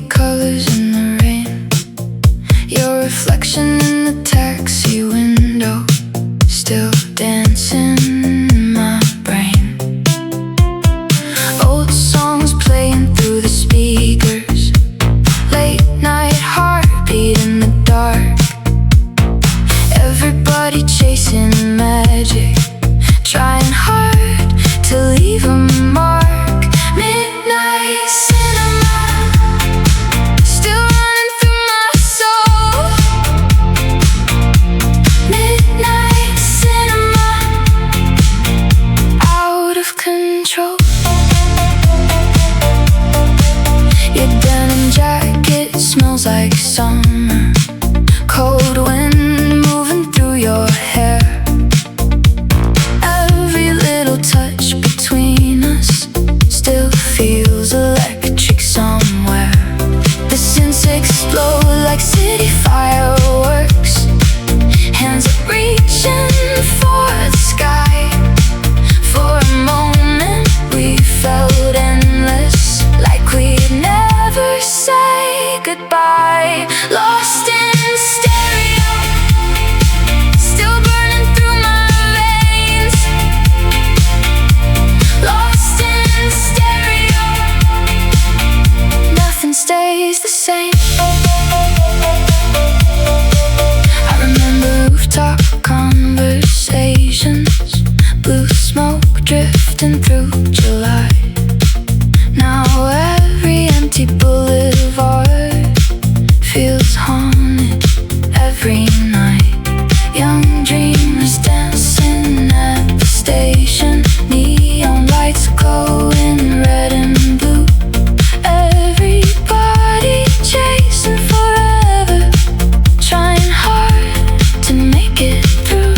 Colors in the rain, your reflection in the taxi window, still dancing in my brain. Old songs playing through the speakers, late night heartbeat in the dark. Everybody chasing magic, trying hard to leave a mark. Midnight cinema, still running through my soul. Midnight cinema, out of control. Your denim jacket smells like summer, cold wind moving through your hair. Every little touch between us still feels electric somewhere. The synths explode like city fireworks, hands are reaching for the sky. For a moment we felt endless, like we'd never say goodbye. Lost in stereo, still burning through my veins. Lost in stereo, nothing stays the same. I remember rooftop conversations, blue smoke drifting through July. Now every empty boulevard feels haunted every night. Young dreamers dancing at the station, neon lights glowing red and blue. Everybody chasing forever, trying hard to make it through.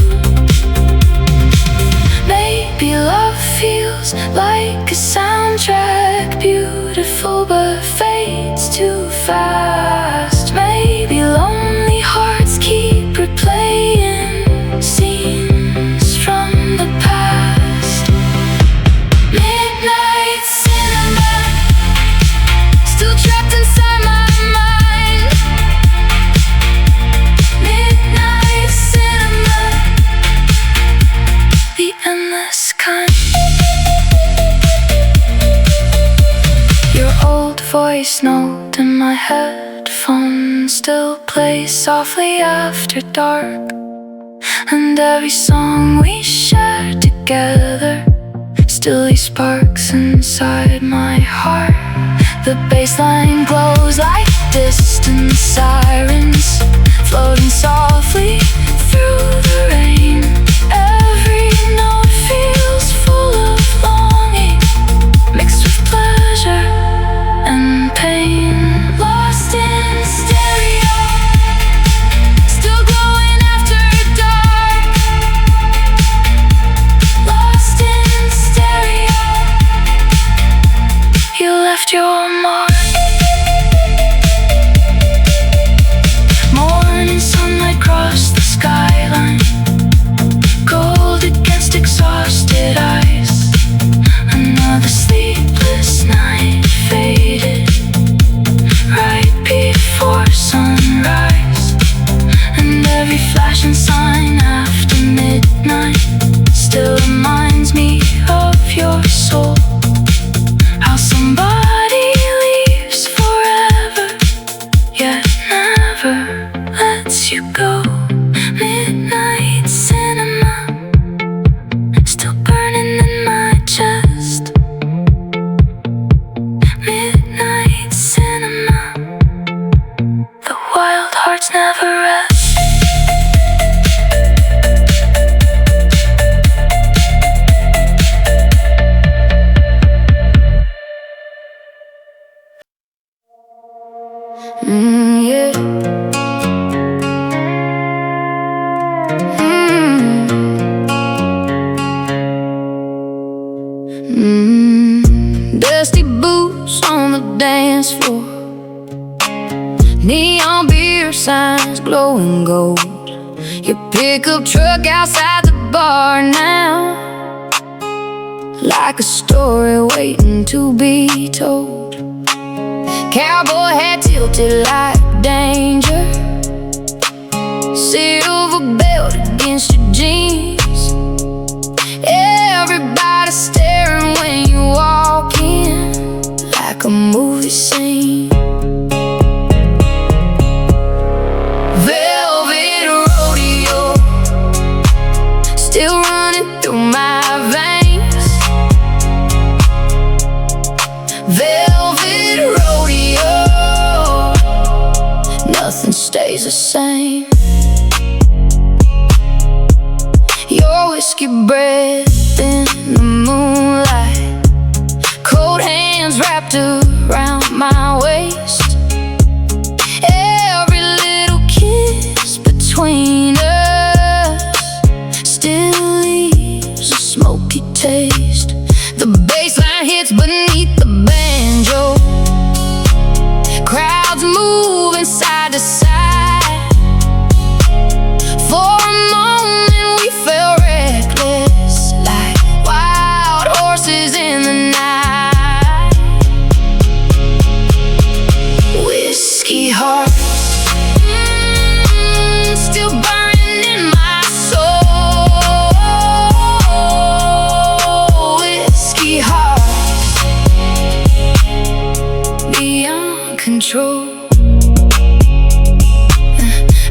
Maybe love feels like a soundtrack, beautiful but fades too fast. Maybe lonely hearts keep replaying scenes from the past. Midnight cinema, still trapped inside my mind. Midnight cinema, the endless kind. Your old voice note in my headphones still plays softly after dark. And every song we share together still leaves sparks inside my heart. The bassline glows like distant sirens, floating softly through the rain. Every note feels full of longing, mixed with pleasure and pain. Lost in stereo, still glowing after dark. Lost in stereo, you left your mark. Morning sunlight crossed the skyline. dance floor. Neon beer signs glowing gold. Your pickup truck outside the bar now, like a story waiting to be told. Cowboy hat tilted like danger, silver belt against your jeans. Everybody staring when you walk in, like a movie scene. Velvet rodeo, still running through my veins. Velvet rodeo, nothing stays the same. Your whiskey breath in the moonlight, cold hands wrapped around my waist. Every little kiss between us still leaves a smoky taste. The bassline hits beneath the banjo, crowds moving side to side. For a moment we felt reckless, like wild horses in the night. Whiskey hearts, still burning in my soul. Whiskey hearts, beyond control.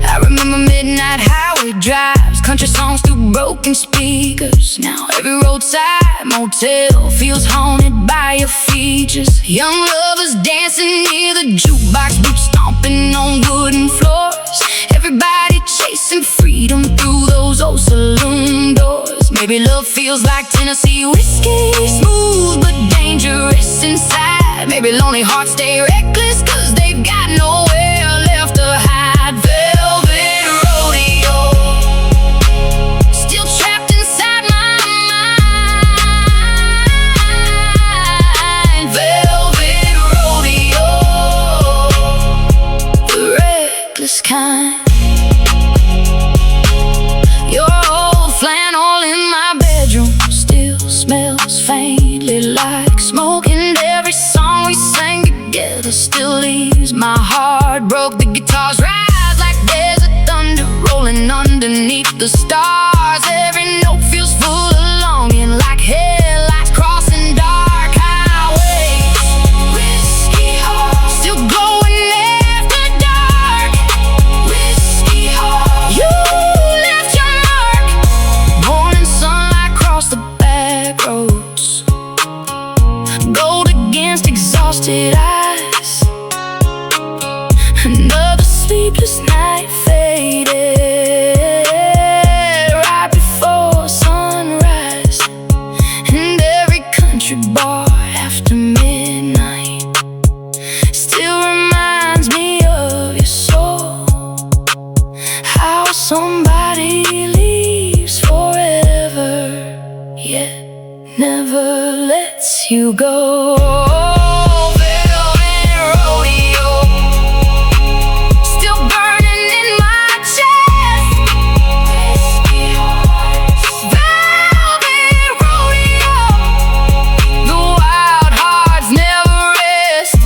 I remember midnight highway drives, country songs through broken speakers. Now every roadside motel feels haunted by your features. Young lovers dancing near the jukebox, boots stomping on wooden floors. Everybody chasing freedom through those old saloon doors. Maybe love feels like Tennessee whiskey, smooth but dangerous inside. Maybe lonely hearts stay reckless 'cause they've got nowhere left to hide. Velvet rodeo, still trapped inside my mind. Velvet rodeo, the reckless kind. Your old flannel in my bedroom still smells faintly like smoke, and every song we sang together still leaves my heart broke. The guitars rise like desert thunder, rolling underneath the stars. Every note feels full of longing, like headlights crossing dark highways. Whiskey heart, still glowing after dark. Whiskey heart, you left your mark. Morning sunlight across the back roads, gold against exhausted eyes. Another sleepless night faded right before sunrise, and every country bar after midnight still reminds me of your soul. How somebody leaves forever, yet never lets you go. Velvet rodeo, still burning in my chest. Velvet rodeo, the wild hearts never rest.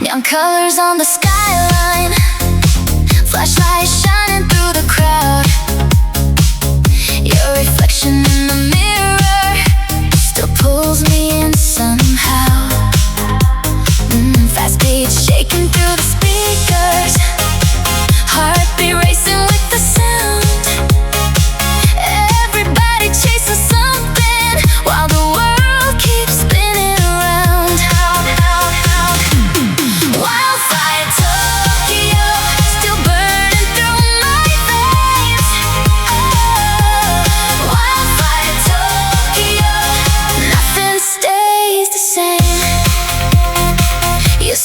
Neon colors on the skyline, flashlights shining through the crowd. Your reflection in the mirror still pulls me in somehow. Fast beats shaking through the speakers, heartbeat racing with the sound. Everybody chasing something while the world keeps spinning around. Wildfire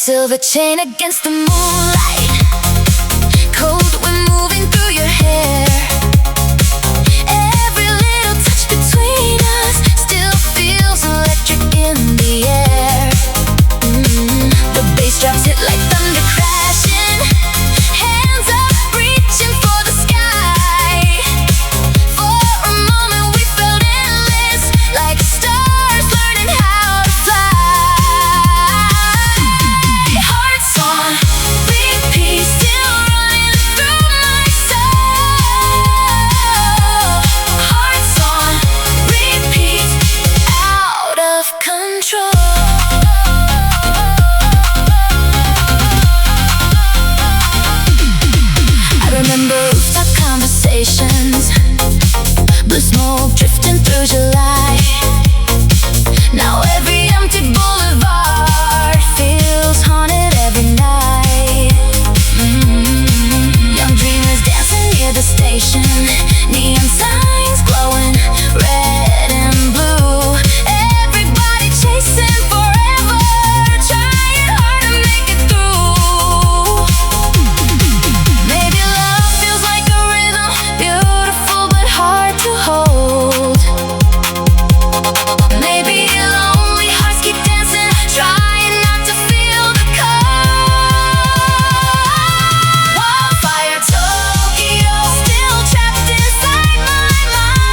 silver chain against the moonlight, cold wind moving through your hair. Every little touch between us still feels electric in the air. The bass drops hit like thunder crashing, hands up reaching for the sky. For a moment we felt endless, like stars learning how to fly. Hearts on repeat, still running through my soul. Hearts on repeat, out of control. Remember rooftop conversations, blue smoke drifting through July. Now every empty boulevard feels haunted every night. Young dreamers dancing near the station, neon signs glowing red and blue. Everybody chasing forever, trying hard to make it through. Maybe love feels like a rhythm, beautiful but hard to hold. Maybe lonely hearts keep dancing, trying not to feel the cold. Wildfire Tokyo, still trapped inside my mind.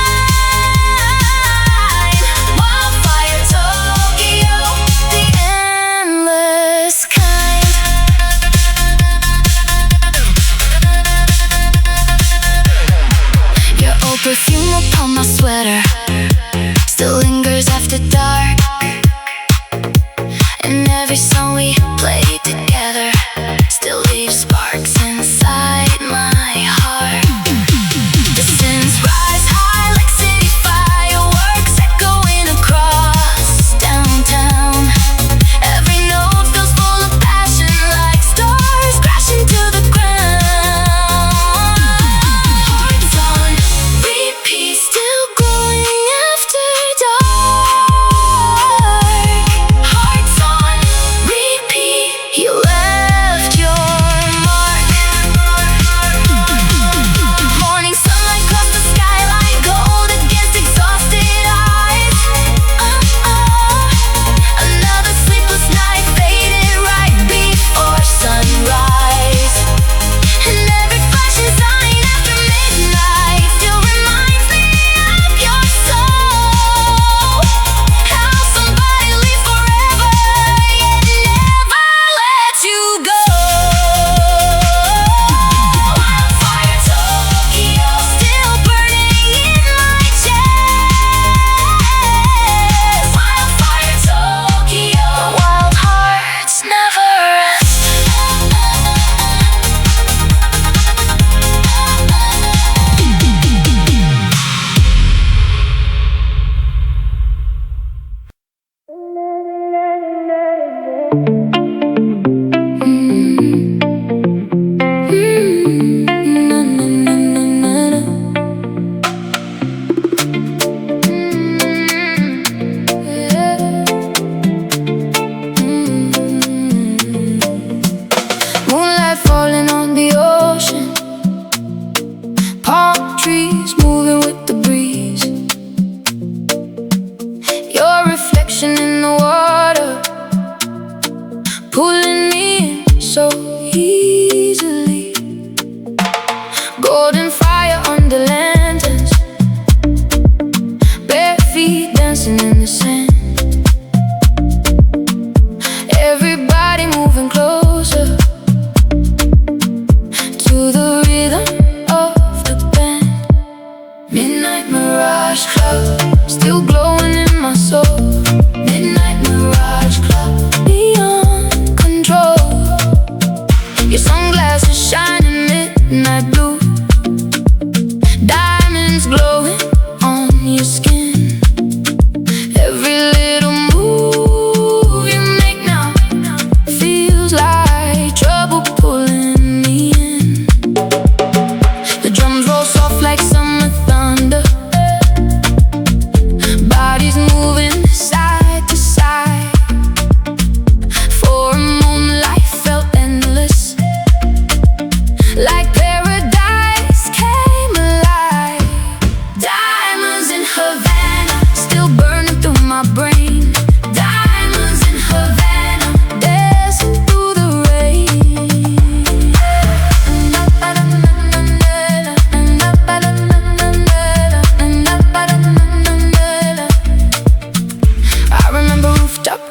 Wildfire Tokyo, the endless kind. Your old perfume upon my sweater still lingers after dark, and every song we played together still leaves sparks inside my heart. The synths rise high like city fireworks, echoing across downtown. Every note feels full of passion, like stars crashing to the ground. Hearts on repeat, still glowing after dark. Hearts on repeat,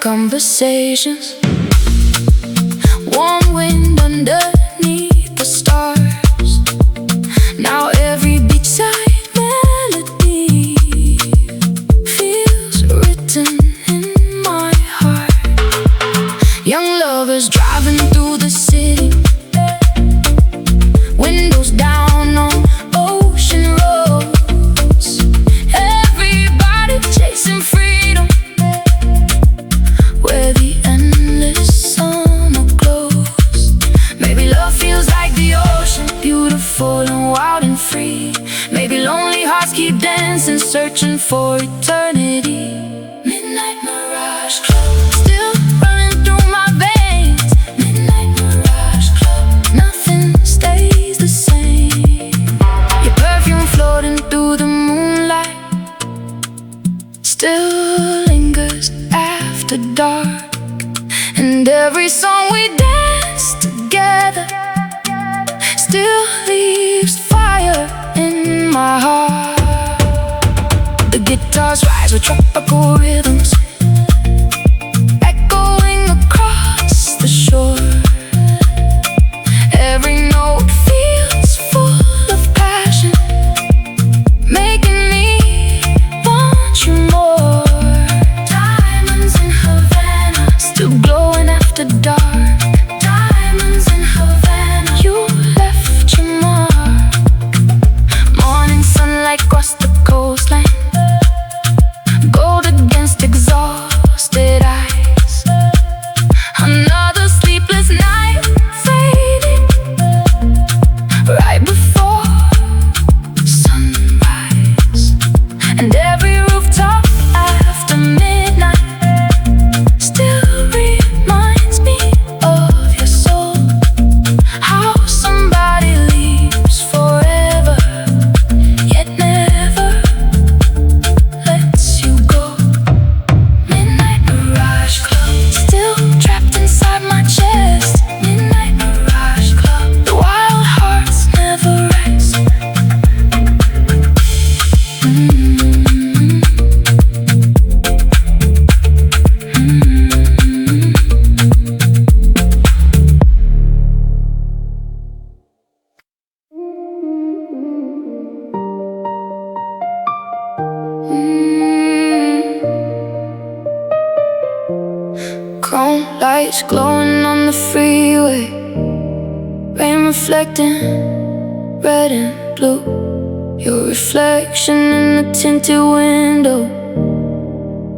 conversations. Warm wind underneath the stars. Now every beachside melody feels written in my heart. Young lovers driving through the city, windows down on ocean roads. Everybody chasing freedom, where the endless summer glows. Maybe love feels like the ocean, beautiful and wild and free. Maybe lonely hearts keep dancing, searching for eternity. Midnight Mirage Club, still running through my veins. Midnight Mirage Club, nothing stays the same. Your perfume floating through the moonlight still lingers after dark. And every song we dance together still leaves fire in my heart. The guitars rise with tropical rhythms, echoing across the shore. Every note feels full of passion, making me want you more. Diamonds in Havana, still glowing after dark. Diamonds in Havana, you left your mark. Morning sunlight across the coastline, gold against exhausted eyes. Another sleepless night fading right before sunrise. And every rooftop after midnight still reminds me of your soul. How somebody leaves forever, yet never lets you go. Midnight Mirage Club, still trapped inside my chest. Midnight Mirage Club, the wild hearts never rest. Chrome lights glowing on the freeway, rain reflecting red and blue. Your reflection in the tinted window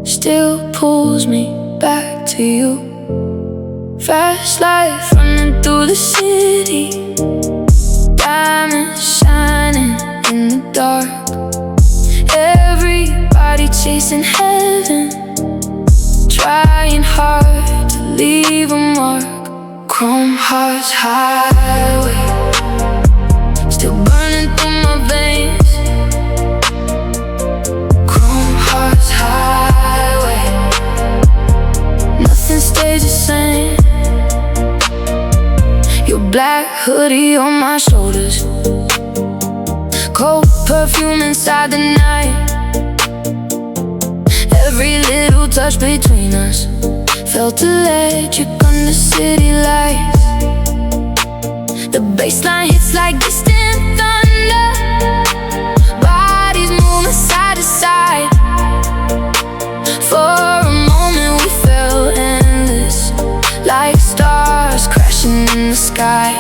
still pulls me back to you. Fast life running through the city, diamonds shining in the dark. Everybody chasing heaven, trying hard to leave a mark. Chrome hearts highway, still burning through my veins. Chrome hearts highway, nothing stays the same. Your black hoodie on my shoulders, cold perfume inside the night. Every little touch between us felt electric under city lights. The bassline hits like distant thunder, bodies moving side to side. For a moment we felt endless, like stars crashing in the sky.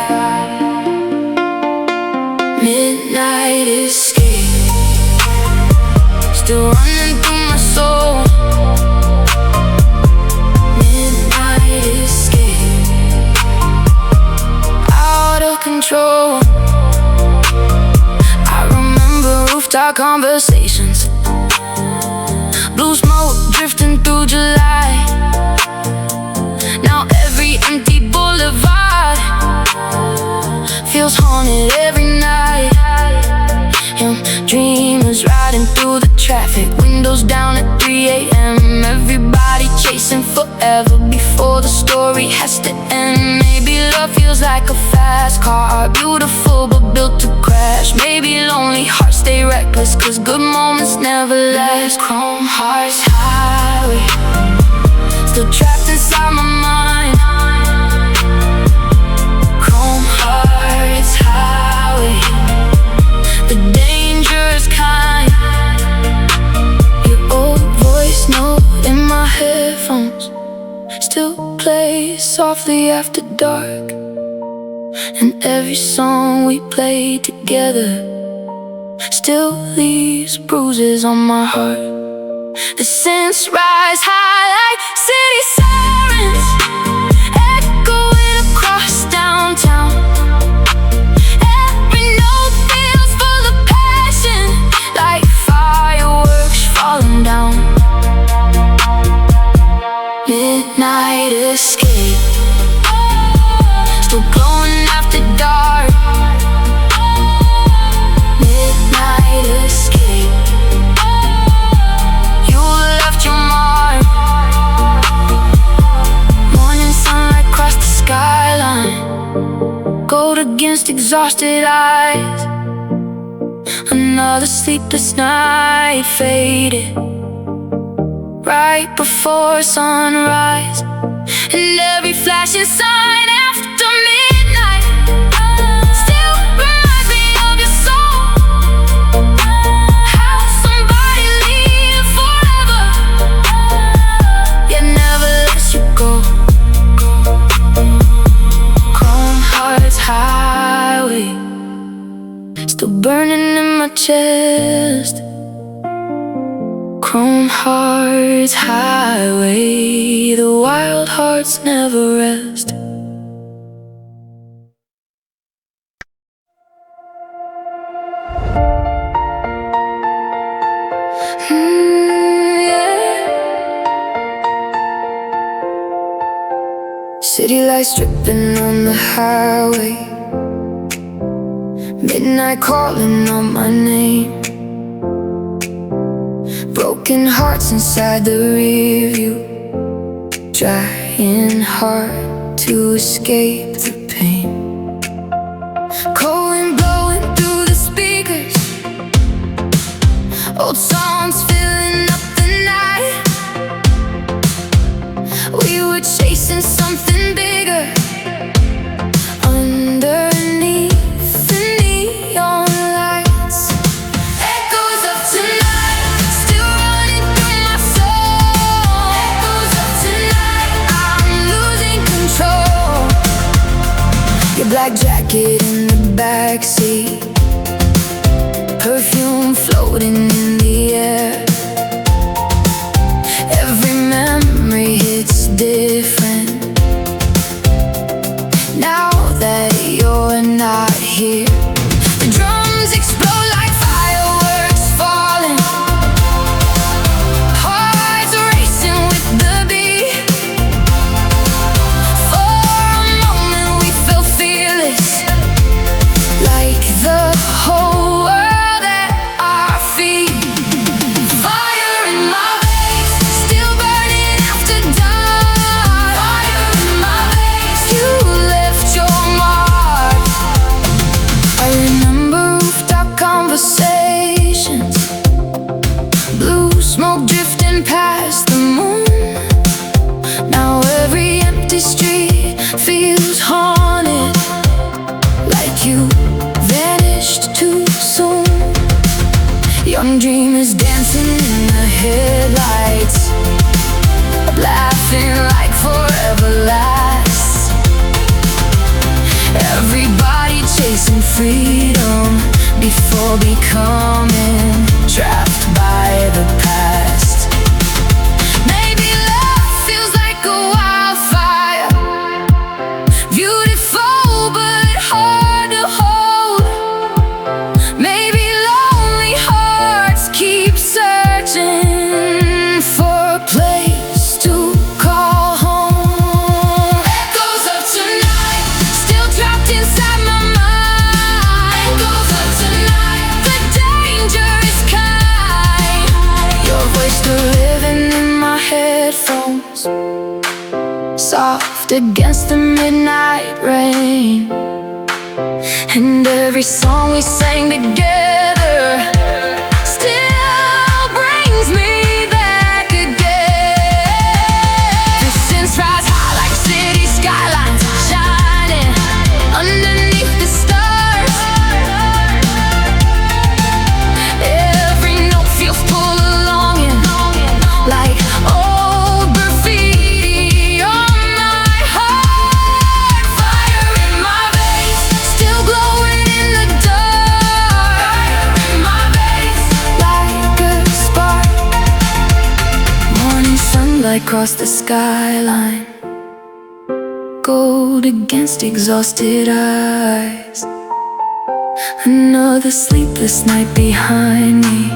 Midnight escape, still running through my soul. Midnight escape, out of control. I remember rooftop conversations, blue smoke drifting through July. Now every empty boulevard feels haunted every night. Young dreamers riding through the traffic, windows down at 3 a.m. Everybody chasing forever before the story has to end. Maybe love feels like a fast car, beautiful but built to crash. Maybe lonely hearts stay reckless, cause good moments never last. Chrome hearts highway, still trapped inside my mind. Chrome hearts highway, the dangerous kind. Your old voice note in my headphones still plays softly after dark. And every song we played together still leaves bruises on my heart. The synths rise high like city sirens, echoing across downtown. Every note feels full of passion, like fireworks falling down. Midnight escape, still glowing after dark. Midnight escape, you left your mark. Morning sunlight across the skyline, gold against exhausted eyes. Another sleepless night faded right before sunrise. And every flashing sign after midnight still reminds me of your soul. How somebody leave forever, yet never lets you go. Chrome hearts highway, still burning in my chest. Chrome hearts highway, the wild hearts never rest. Yeah. City lights dripping on the highway, midnight calling on my name. Broken hearts inside the rear view, trying hard to escape the pain. Cold wind blowing through the speakers, old songs filling up the night. We were chasing something bigger underneath the neon lights. Echoes of tonight still running through my soul. Echoes of tonight, I'm losing control. Your black jacket in the backseat, perfume floating in the air. Every memory hits different now that you're not here. The drums explode like fireworks falling, hearts racing with the beat. For a moment we felt fearless, like the whole world at our feet. Fire in my veins, still burning after dark. Fire in my veins, you left your mark. I remember rooftop conversations, blue smoke drifting past the moon. Now every empty street feels haunted, like you vanished too soon. Young dreamers dancing in the headlights, laughing like forever lasts. Everybody chasing freedom before becoming trapped by the past. Maybe love feels like a wildfire, beautiful but hard to hold. Maybe lonely hearts keep searching for a place to call home. Echoes of tonight, still trapped inside my mind. Echoes of tonight, the dangerous kind. Your voice still living in my headphones, soft against the midnight rain. And every song we sang together still brings me back again. sunlight cross the skyline, gold against exhausted eyes. Another sleepless night behind me,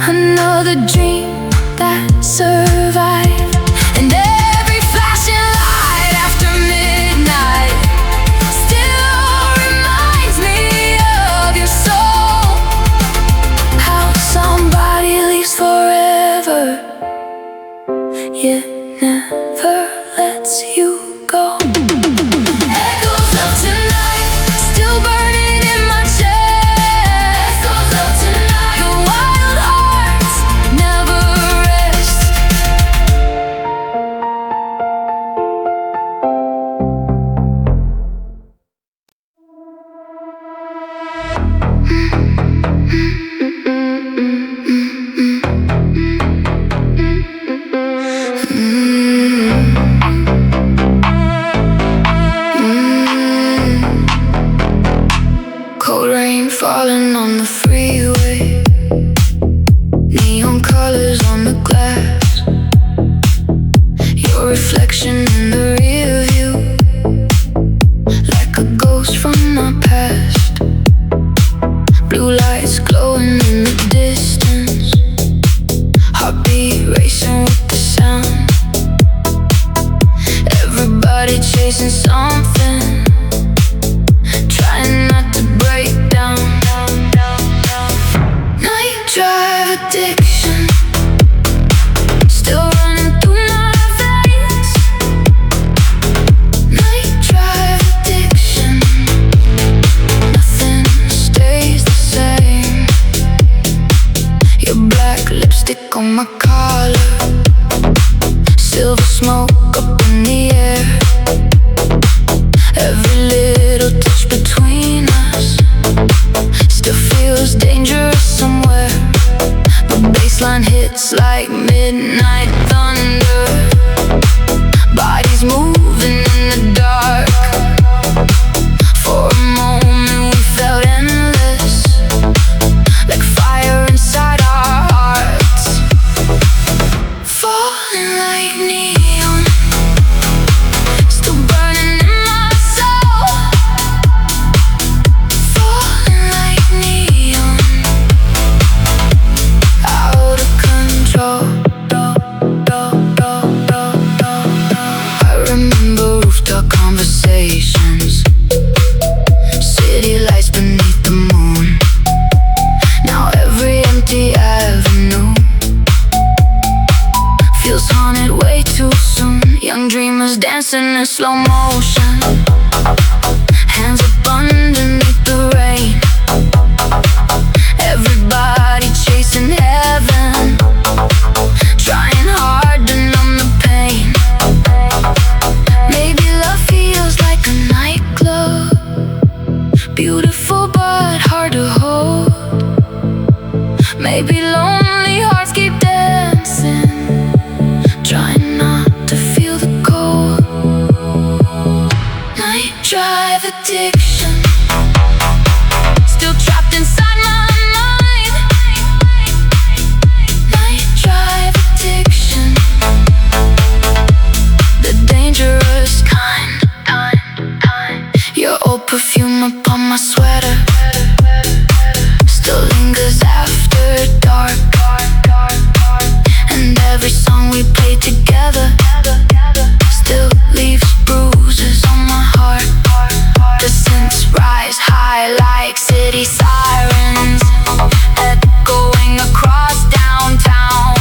another dream that survived. And every flashing light after midnight still reminds me of your soul. How somebody leaves forever, yet never lets you go. Echoes of tonight still burning in my chest. Echoes of tonight, the wild hearts never rest. Cold rain falling on the freeway, neon colors on the glass, your reflection in the rear view, like a ghost from my past. Blue lights glowing in the distance, heartbeat racing with the sound. Everybody chasing something, trying not to break down. Night drive addiction still running through my veins. Night drive addiction, nothing stays the same. Your black lipstick on my collar, silver smoke up in the air. Every little touch between us still feels dangerous somewhere. The bassline hits like midnight thunder, bodies moving in the dark. For a moment we felt endless, like fire inside our hearts, falling like neon, still burning in my soul. Falling like neon, out of control. I remember rooftop conversations, city lights beneath the moon. Now every empty avenue feels haunted way too soon. Young dreamers dancing in slow motion, hands up underneath the rain. Everybody chasing heaven, trying hard to numb the pain. Maybe love feels like a nightclub, beautiful but hard to hold. Maybe lonely hearts keep dancing, trying not to feel the cold. Night drive addiction, still trapped inside my mind. Night drive addiction, the dangerous kind. Your old perfume upon my sweater still lingers after dark. And every song we played together still leaves bruises on my heart. The synths rise high like city sirens, echoing across downtown.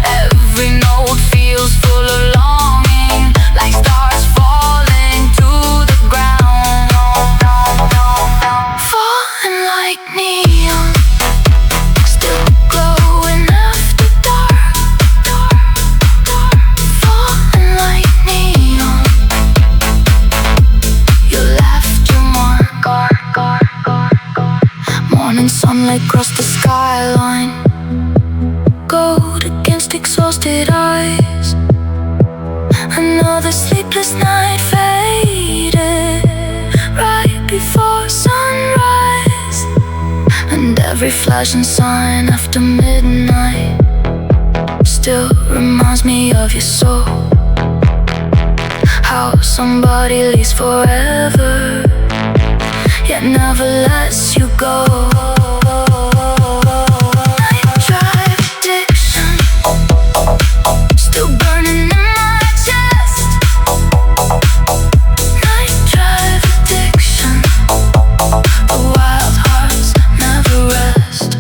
Every note feels full of longing, like stars falling to the ground. Falling like neon, still glowing after dark. Falling like neon, you left your mark. Morning sunlight cross the skyline, gold against exhausted eyes. Another sleepless night faded right before sunrise. And every flashing sign after midnight still reminds me of your soul. How somebody leaves forever, yet never lets you go. Night drive addiction, still burning in my chest. Night drive addiction, the wild hearts never rest.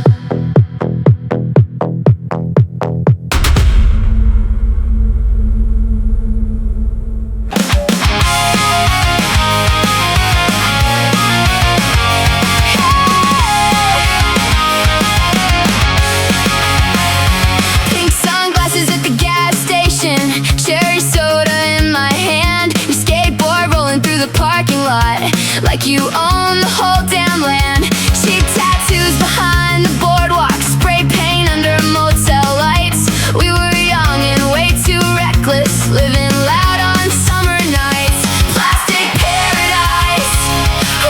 Like you own the whole damn land. Cheap tattoos behind the boardwalk, spray paint under motel lights. We were young and way too reckless, living loud on summer nights. Plastic paradise,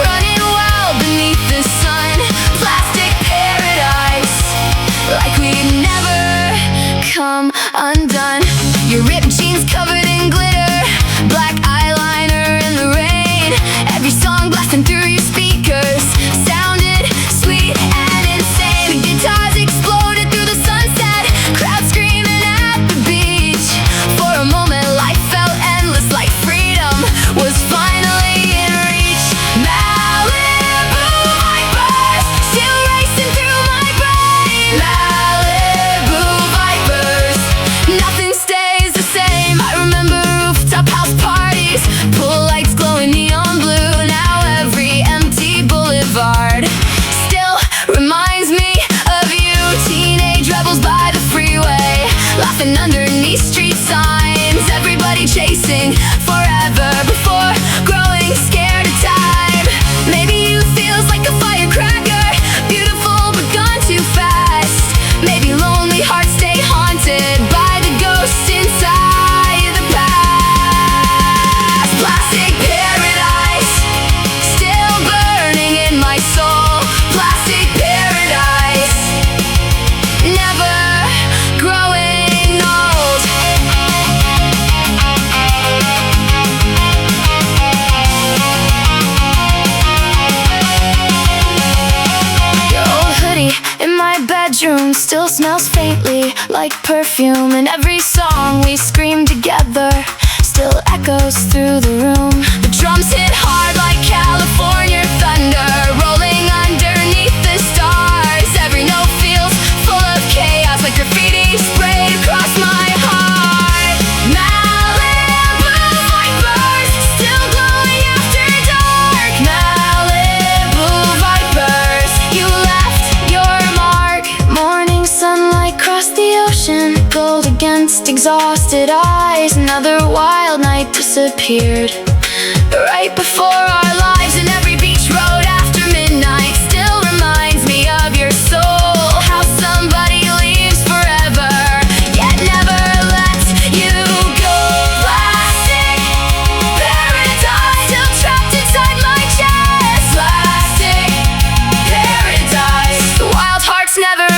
running wild beneath the sun. Plastic paradise, like we'd never come undone. Your ripped jeans covered in glitter, black eyeliner in the rain. Every song blasting through your speakers sounded sweet and insane. The guitars exploded through the sunset, crowds screaming at the beach. For a moment life felt endless, like freedom was finally in reach. Malibu vipers still racing through my brain. Malibu vipers, nothing stays the same. I remember rooftop house parties, pool lights glowing neon blue. Still reminds me of you. Teenage rebels by the freeway, laughing underneath street signs. Everybody chasing forever before growing scared of time. Maybe you feels like a firecracker, beautiful but gone too fast. Maybe lonely hearts stay haunted by the ghosts inside the past. Plastic paradise, still burning in my soul. Plastic paradise, never growing old. Your old hoodie in my bedroom still smells faintly like perfume, and every song we scream together still echoes through the room. The drums hit hard like California thunder, rolling underneath the stars. Every note feels full of chaos, like graffiti sprayed across my heart. Malibu vipers, still glowing after dark. Malibu vipers, you left your mark. Morning sunlight crossed the ocean, gold against exhausted eyes. Another wild night disappeared right before our lives, and every beach road after midnight still reminds me of your soul. How somebody leaves forever, yet never lets you go. Plastic paradise, still trapped inside my chest. Plastic paradise, the wild hearts never rest.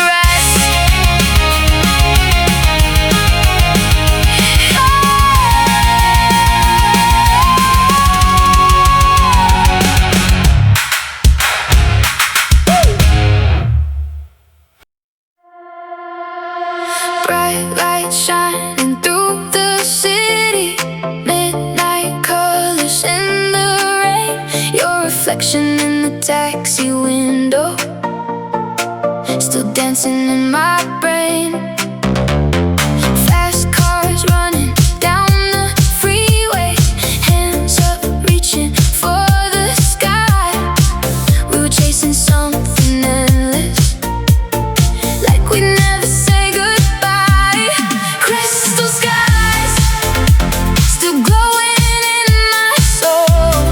Bright lights shining through the city, midnight colors in the rain. Your reflection in the taxi window, still dancing in my brain. Fast cars running down the freeway, hands up reaching for the sky. We were chasing something endless, like we never say goodbye. Crystal skies, still glowing in my soul.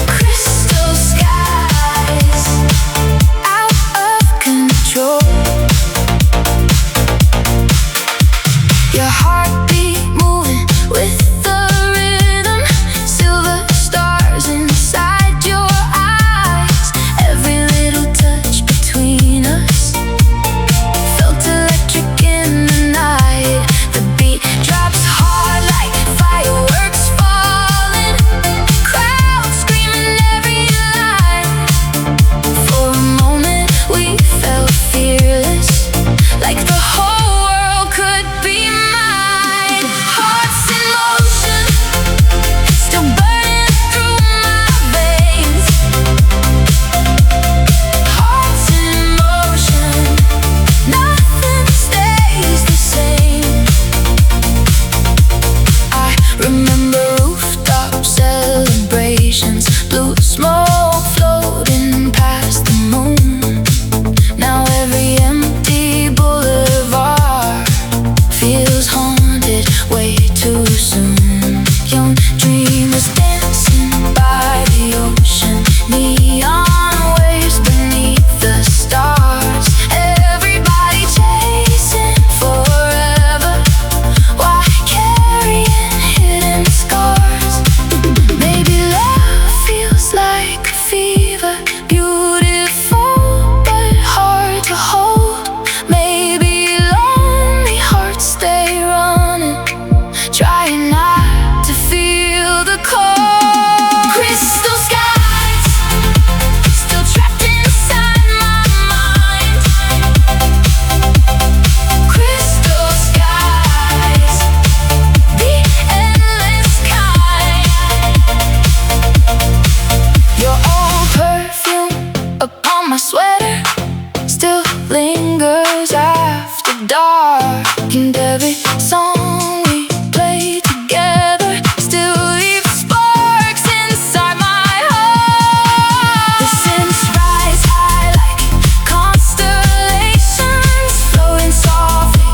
Crystal skies, out of control. Your heartbeat moving with the rhythm, silver stars inside your eyes. Every little touch between us felt electric dark, and every song we play together still leaves sparks inside my heart. The synths rise high like constellations, flowing softly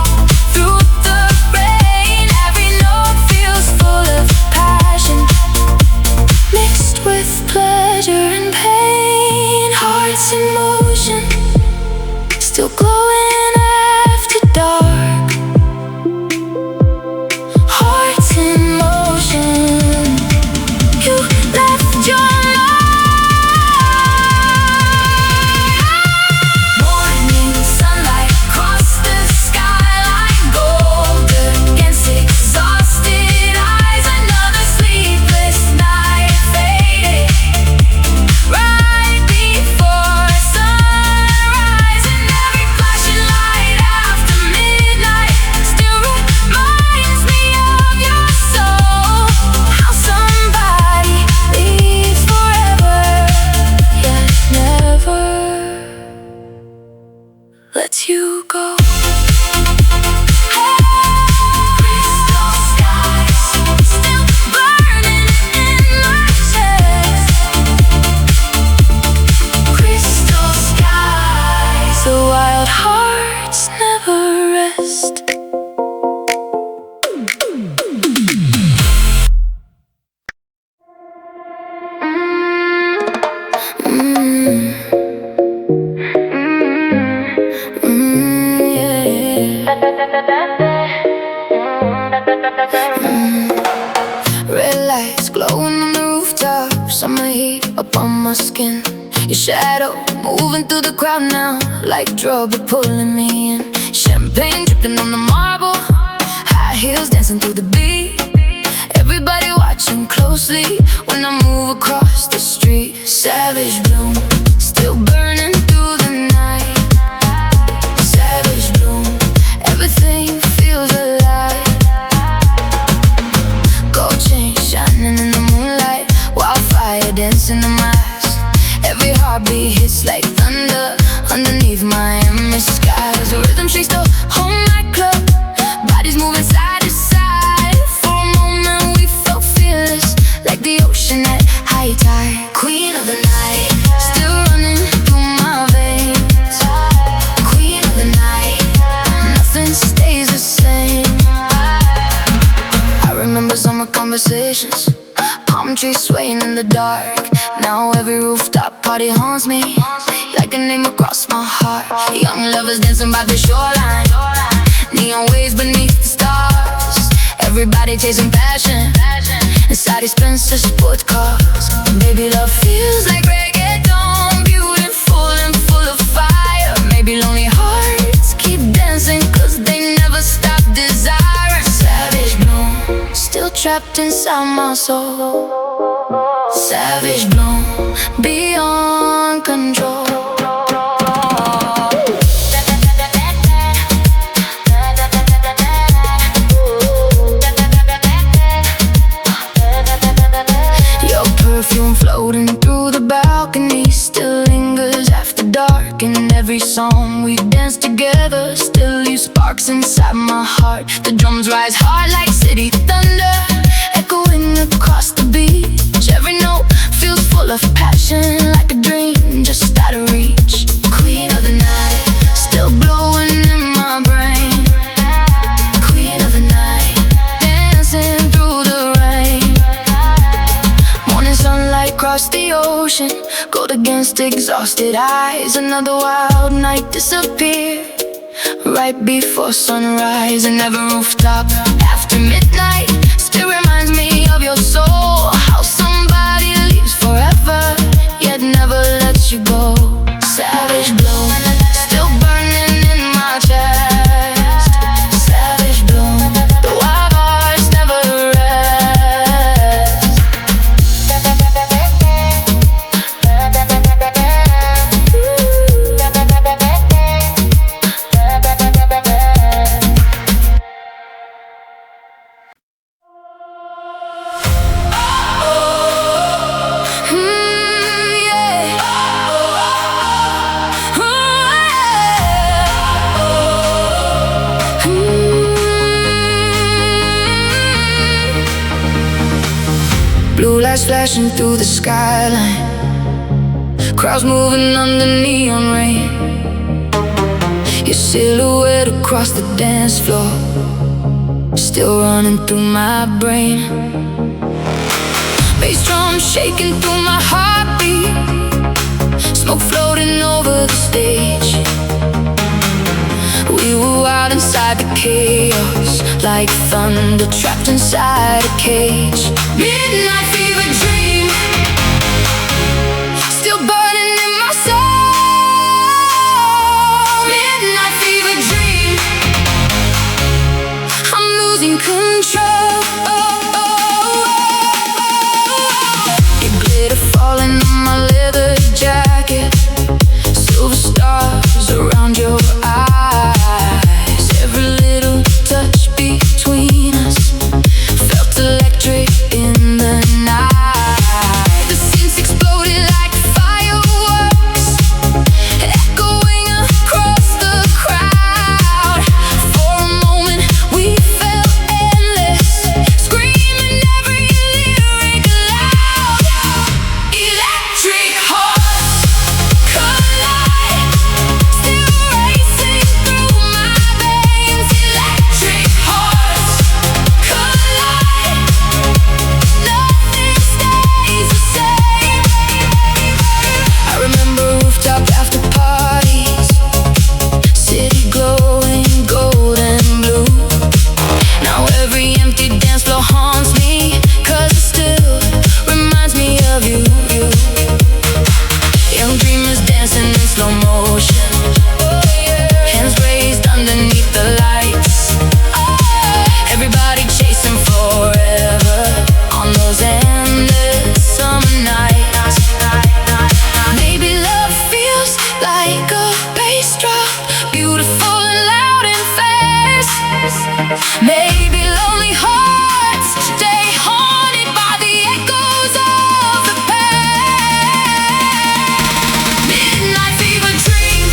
through the rain. Every note feels full of passion, mixed with pleasure and pain. Hearts in motion, still glowing after dark. Hearts in motion, you left your mark. Morning sunlight across the sky like gold against exhausted eyes. Another sleepless night fading right before sunrise, and every flashing light after midnight still reminds me of your soul. How somebody leaves forever, yet never lets you go. Crystal skies still burning in my chest. Crystal skies, the wild hearts never rest. Red lights glowing on the rooftop, summer heat upon my skin. Your shadow moving through the crowd now, like trouble pulling me in. Champagne dripping on the marble, high heels dancing through the beat. Everybody watching closely when I move across the street. Savage bloom, still burning through the night. Savage bloom, everything feels alive. Gold chain shining in the moonlight, wildfire dancing in my eyes. Every heartbeat hits like thunder underneath Miami skies. The rhythm shakes the whole nightclub, bodies moving side to side. For a moment we felt fearless, like the ocean at high tide. Queen of the night, still running through my veins. Queen of the night, nothing stays the same. I remember summer conversations, palm trees swaying in the dark. Now every rooftop party haunts me, like a name across my heart. Young lovers dancing by the shoreline, neon waves beneath the stars. Everybody chasing passion inside expensive sports cars. Baby, love feels like reggaeton, beautiful and full of fire. Maybe lonely hearts keep dancing cause they never stop desiring. Savage bloom, still trapped inside my soul. Savage bloom, beyond control. Your perfume floating through the balcony still lingers after dark, and every song we dance together still leaves sparks inside my heart. The drums rise hard like city thunder, echoing across the beach. Every note feels full of passion, like a dream just out of reach. Queen of the night, still blowing in my brain. Queen of the night, dancing through the rain. Morning sunlight across the ocean, gold against exhausted eyes. Another wild night disappeared right before sunrise. And every rooftop after midnight still reminds me of your soul. How somebody leaves forever, yet never lets you go. Savage bloom, still burning in my chest. Savage bloom, the wild hearts never rest. Blue lights flashing through the skyline, crowds moving under neon rain. Your silhouette across the dance floor, still running through my brain. Bass drum shaking through my heartbeat, smoke floating over the stage. We were wild inside the chaos, like thunder trapped inside a cage. Midnight fever dream, still burning in my soul. Midnight fever dream, I'm losing control. Your glitter falling on my leather jacket, silver stars around your eyes. Every little touch between us felt electric in the night. The synths exploded like fireworks, echoing across the crowd. For a moment we felt endless, screaming every lyric loud. Electric hearts collide, still racing through my veins. Electric hearts collide, nothing stays the same. I remember rooftop after parties, city glowing gold and blue. Now every empty dance floor haunts me, 'cause it still reminds me of you. Young dreamers dancing in slow motion, hands raised underneath the lights. Everybody chasing forever on those endless summer nights. Maybe love feels like a bass drop, beautiful and loud and fast. Maybe lonely hearts stay haunted by the echoes of the past. Midnight fever dream,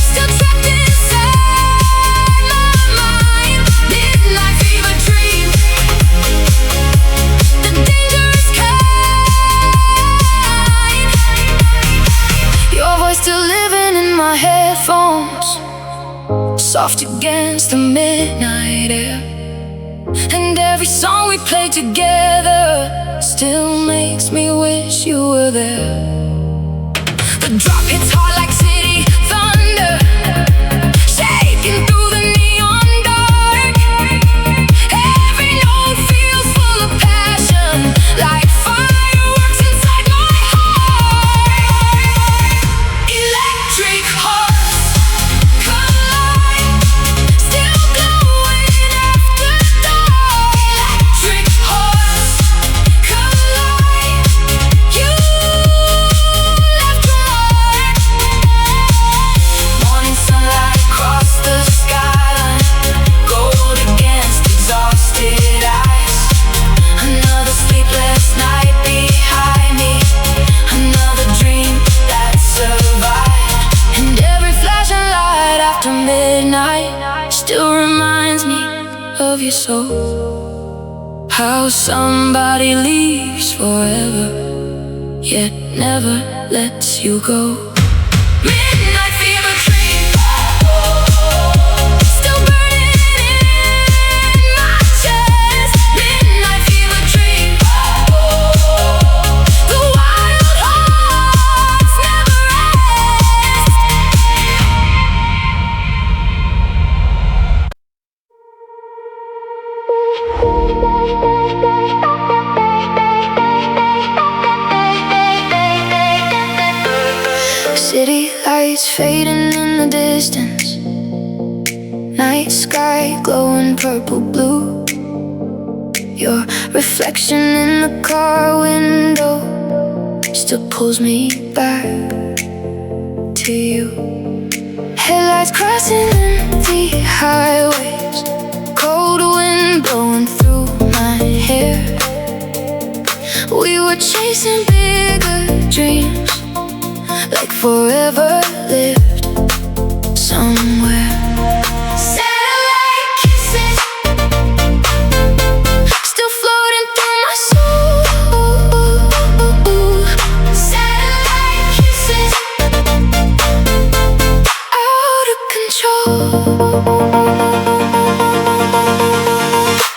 still trapped inside my mind. Midnight fever dream, the dangerous kind. Your voice still living in my headphones, soft against the midnight air. And every song we played together still makes me wish you were there. The drop hits hard like city thunder, shaking through the neon dark. Every note feels full of passion, like fireworks inside my heart. Electric hearts collide, still glowing after dark. Electric hearts collide, you left a mark. Morning sunlight across the skyline, gold against exhausted eyes. Another sleepless night behind me, another dream that survived. And every flashing light after midnight still reminds me of your soul. How somebody leaves forever, yet never lets you go. Midnight fever dream, still burning in my chest. Midnight fever dream, the wild hearts never rest. City lights fading in the distance, night sky glowing purple blue. Your reflection in the car window still pulls me back to you. Headlights crossing empty highways, cold wind blowing through my hair. We were chasing bigger dreams, like forever lived somewhere. Satellite kisses still floating through my control.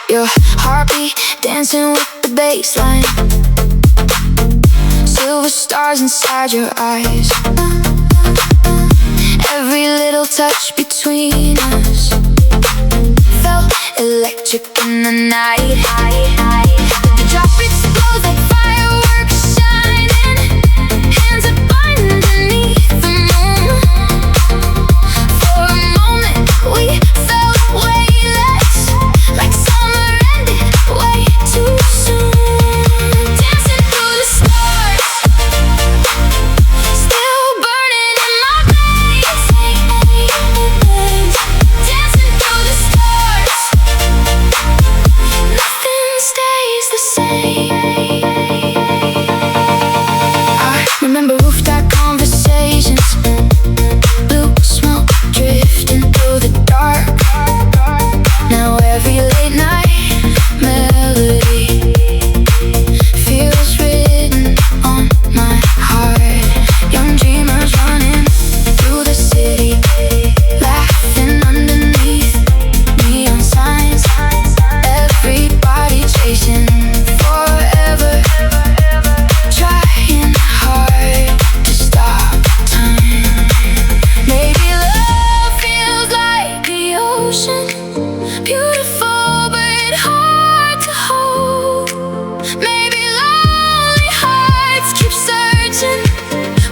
Your heartbeat dancing with the bassline, silver stars inside your eyes. Every little touch between us felt electric in the night. The drop explodes like fireworks shining, hands are binding beneath the moon. For a moment we felt weightless, like summer ended way too soon. Dancing through the stars, still burning in my veins. Dancing through the stars, nothing stays the same. I remember rooftop conversations, blue smoke drifting through the dark. Now every late night melody feels written on my heart. Young dreamers running through the city, laughing underneath neon signs. Everybody chasing forever, trying hard to stop time. Maybe love feels like the ocean, beautiful but hard to hold. Maybe lonely hearts keep searching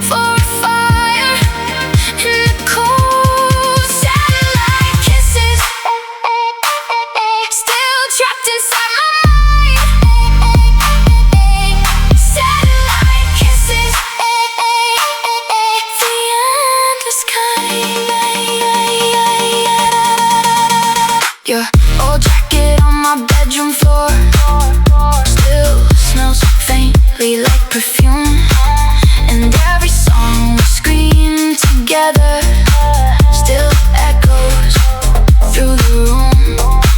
for a fire in the cold. Satellite kisses, still trapped inside my mind. Satellite kisses, the endless kind. Your old jacket on my bedroom floor still smells faintly like perfume, and every song we scream together still echoes through the room.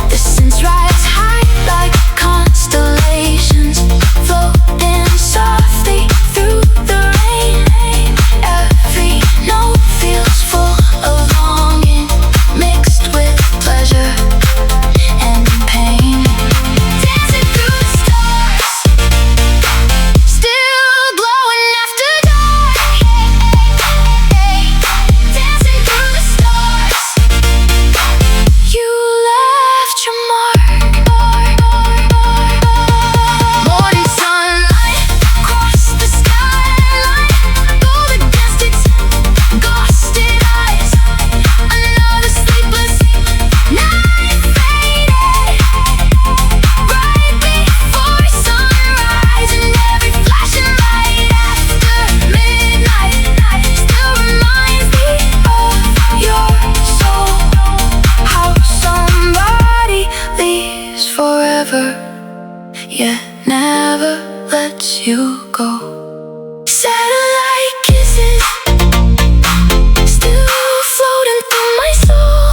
The synths rise high like constellations, floating softly through the rain. Every note feels full of longing, mixed with pleasure and pain. Dancing through the stars, still glowing after dark. Dancing through the stars, you left your mark. Morning sunlight across the skyline, gold against its ghosted eyes. Another sleepless night faded right before sunrise, and every flashing light after midnight still reminds me of your soul. How somebody leaves forever, yet never lets you go. Satellite kisses, still floating through my soul.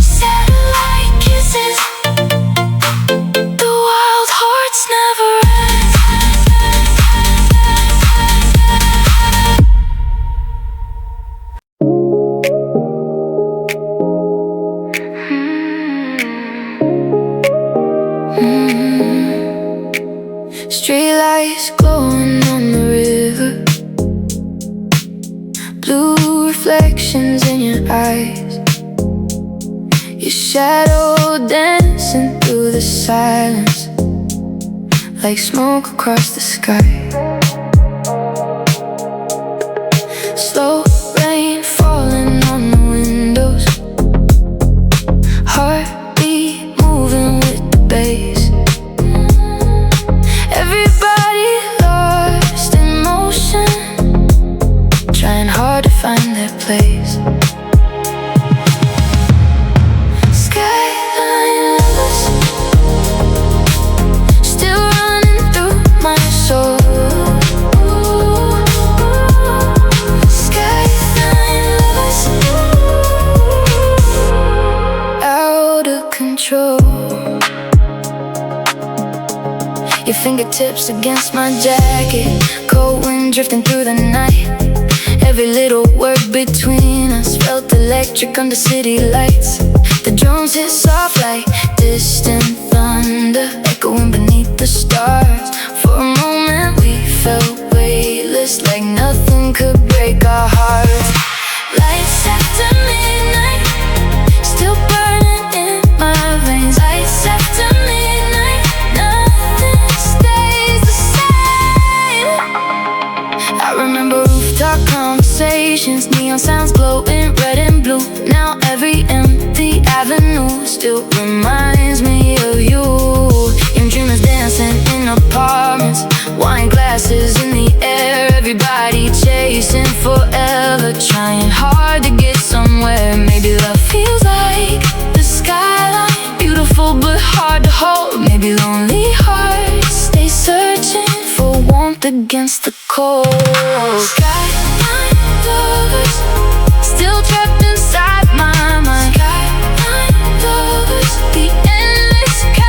Satellite kisses, the wild hearts never end. Streetlights glowing on the river, blue reflections in your eyes. Your shadow dancing through the silence, like smoke across the sky. Slow rain falling on the windows, heartbeat moving with the bass. Everybody lost in motion, trying hard to find their place. Skyline lovers, still running through my soul. Skyline lovers, out of control. Your fingertips against my jacket, cold wind drifting through the night. Every little word between us felt electric under city lights. The drums hit soft like distant thunder, echoing beneath the stars. For a moment we felt weightless, like nothing could break our hearts. Lights after midnight, still burning in my veins. Lights after midnight, nothing stays the same. I remember rooftop conversations, neon sounds glowing red and blue. Now every empty avenue still reminds me of you. Young dreamers dancing in apartments, wine glasses in the air. Everybody chasing forever, trying hard to get somewhere. Maybe love feels like the skyline, beautiful but hard to hold. Maybe lonely hearts stay searching for warmth against the cold. Skyline lovers, still trapped inside my mind. Skyline lovers, the endless kind.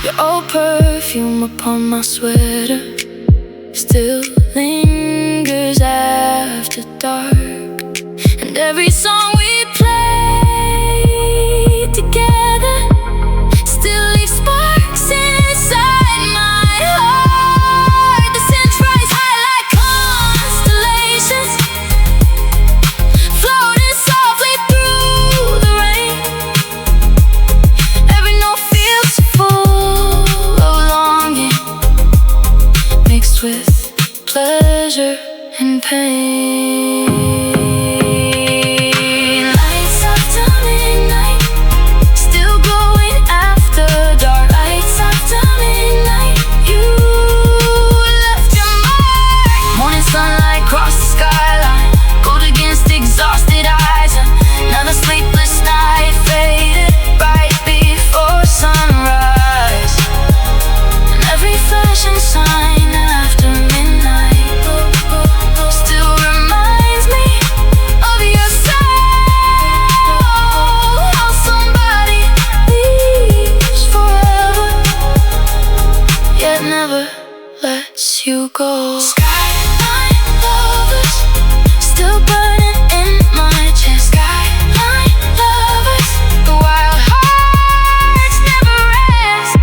Your old perfume upon my sweater still lingers after dark. And every song we play together still leaves sparks inside my heart. The synth rise high like constellations, floating softly through the rain. Every note feels full of longing, mixed with pleasure and pain. Lights after midnight, still glowing after dark. Lights after midnight, you left your mark. Morning sunlight crossed the skyline, gold against exhausted eyes. Another sleepless night faded right before sunrise. And every flashing sign after midnight still reminds me of your soul. How somebody leaves forever, yet never lets you go. Skyline lovers, still burning in my chest. Skyline lovers, the wild hearts never rest.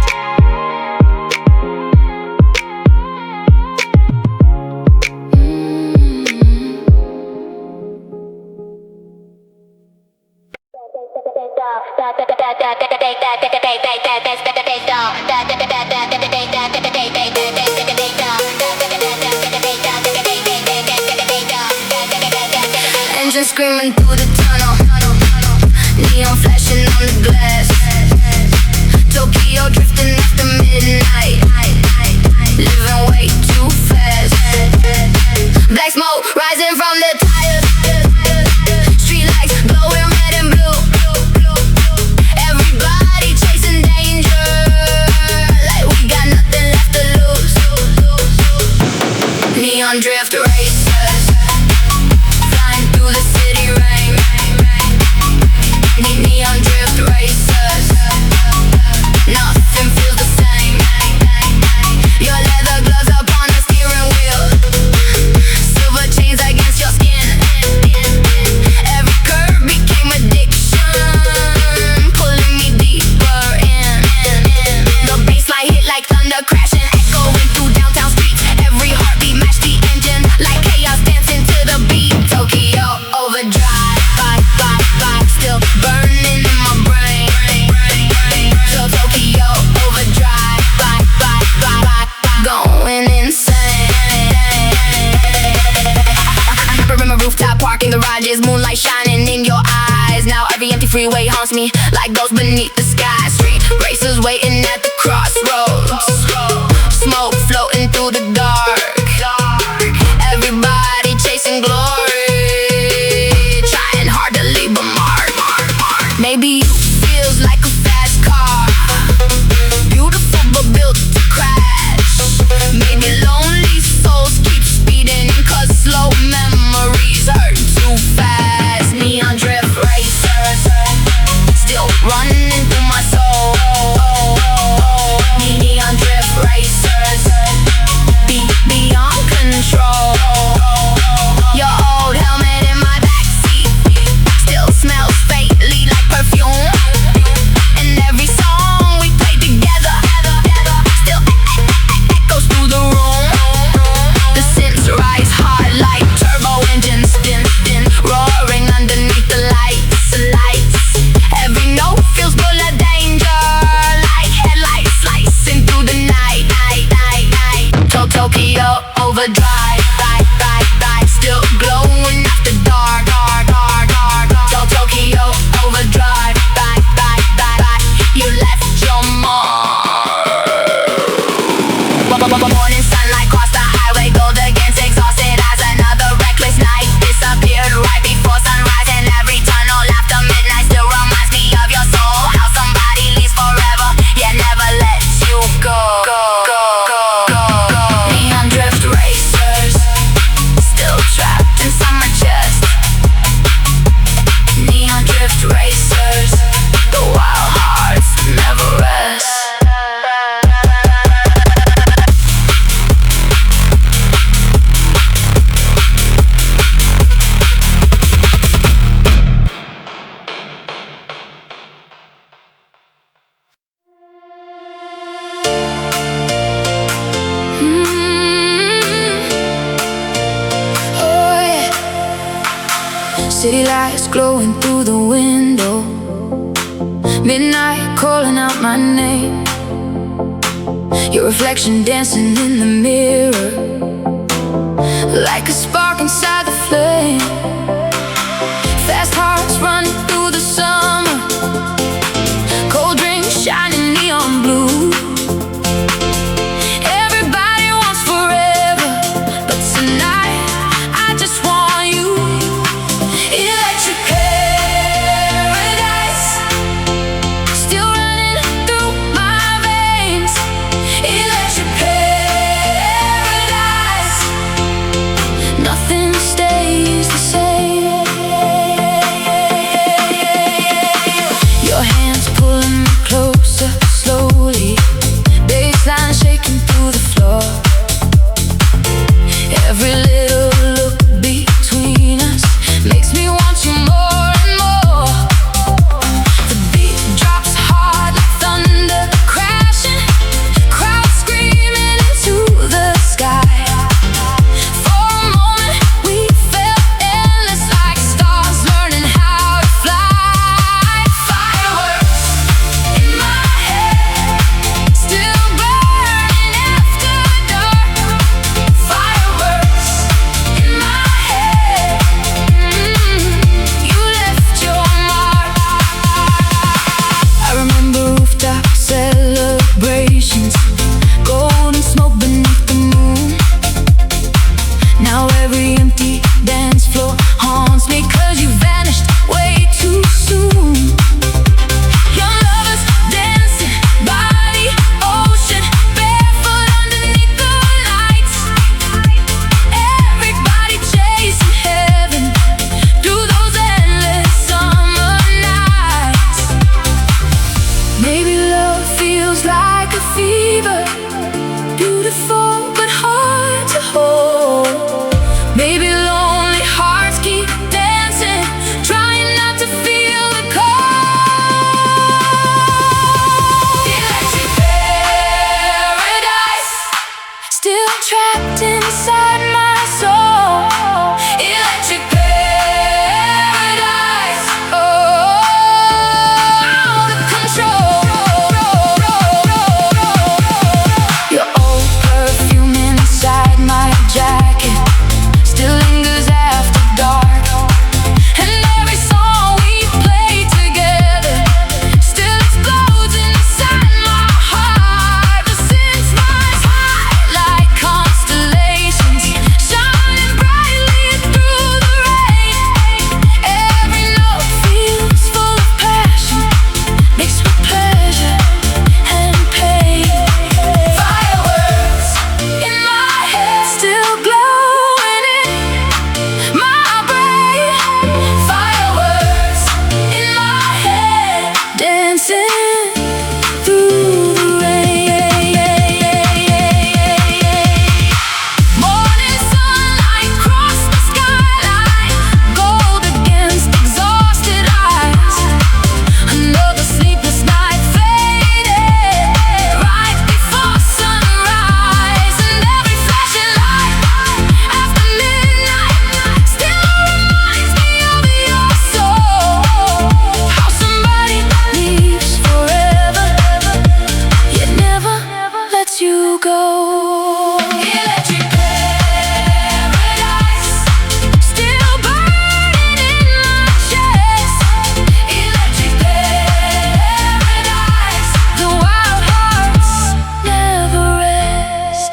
Engine screaming through the tunnel, neon flashing on the glass. Tokyo drifting after midnight, living way too fast. Black smoke rising from the tires, street lights glowing red and blue. Everybody chasing danger, like we got nothing left to lose. Neon drift racers, flying through the city rain. Neon drift racers, nothing feels the same. Your leather gloves upon the steering wheel, silver chains against your skin. Every curve became addiction, pulling me deeper in. The bassline hit like thunder crashing, echoing through downtown streets. Every heartbeat matched the engine, like chaos dancing to the beat. Tokyo overdrive, still burning in my brain. So Tokyo overdrive, going insane. I remember rooftop parking garages, moonlight shining in your eyes. Now every empty freeway haunts me like ghosts beneath the sky. Street racers waiting at the crossroads, smoke floating through the dark. Everybody chasing glory, trying hard to leave a mark. Maybe you feels like a fast car, beautiful but built to crash. Maybe lonely souls keep speeding, cause slow memories hurt too fast. Neon drift racers, City lights glowing through the window, midnight calling out my name. Your reflection dancing in the mirror, like a spark inside the flame. Fast hearts running through the summer, cold drinks shining neon blue. Everybody wants forever, but tonight I just want you. Electric paradise, still running through my veins. Electric paradise, nothing stays the same. Your hands pulling me closer slowly, baseline shaking through the floor. Every little look between us makes me want you more and more. The beat drops hard like thunder crashing, crowd screaming into the sky. For a moment we felt endless, like stars learning how to fly. Fireworks in my head, still burning after dark. Fireworks in my head, you left your mark. I remember rooftop celebrations, golden smoke beneath the moon. Now every empty dance floor haunts me, 'cause you vanished way too soon. Young lovers dancing by the ocean, barefoot underneath the lights. Everybody chasing heaven through those endless summer nights. Maybe love feels like a fever, beautiful but hard to hold. Maybe lonely hearts keep dancing, trying not to feel the cold. Electric paradise, still trapped inside my soul. Electric paradise, out of control. Your old perfume inside my jacket still lingers after dark. And every song we play together still explodes inside my heart. The synth flies high like constellations, shining brightly through the rain. Every note feels full of passion, mixed with pleasure and pain. Fireworks in my head, still glowing in my brain. Fireworks in my head, dancing through the rain. Morning sunlight cross the skyline, gold against exhausted eyes. Another sleepless night faded right before sunrise. And every flashing light after midnight still reminds me of your soul. How somebody leaves forever, yet never lets you go. Electric paradise, still burning in my chest. Electric paradise, the wild hearts never rest.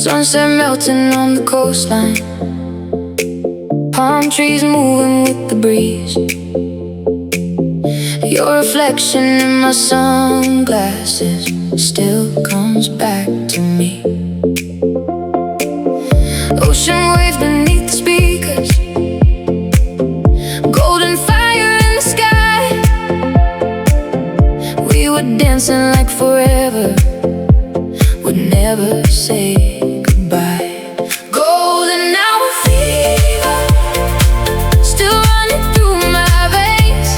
Sunset melting on the coastline, palm trees moving with the breeze. Your reflection in my sunglasses still comes back to me. Ocean waves beneath the speakers, golden fire in the sky. We were dancing like forever, would never say goodbye. Golden hour fever, still running through my veins.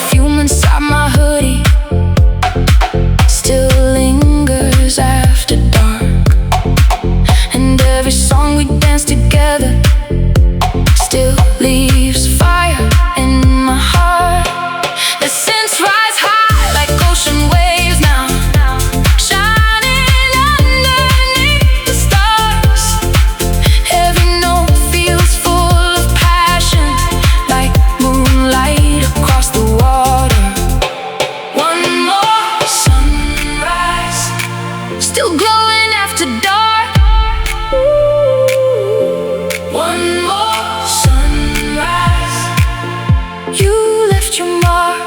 perfume inside my hoodie still lingers after dark, and every song we dance together still leaves fire in my heart. The synths rise high like ocean waves now, shining underneath the stars. Every note feels full of passion, like moonlight across the water. One more sunrise, still glowing after dark. One more sunrise, you left your mark.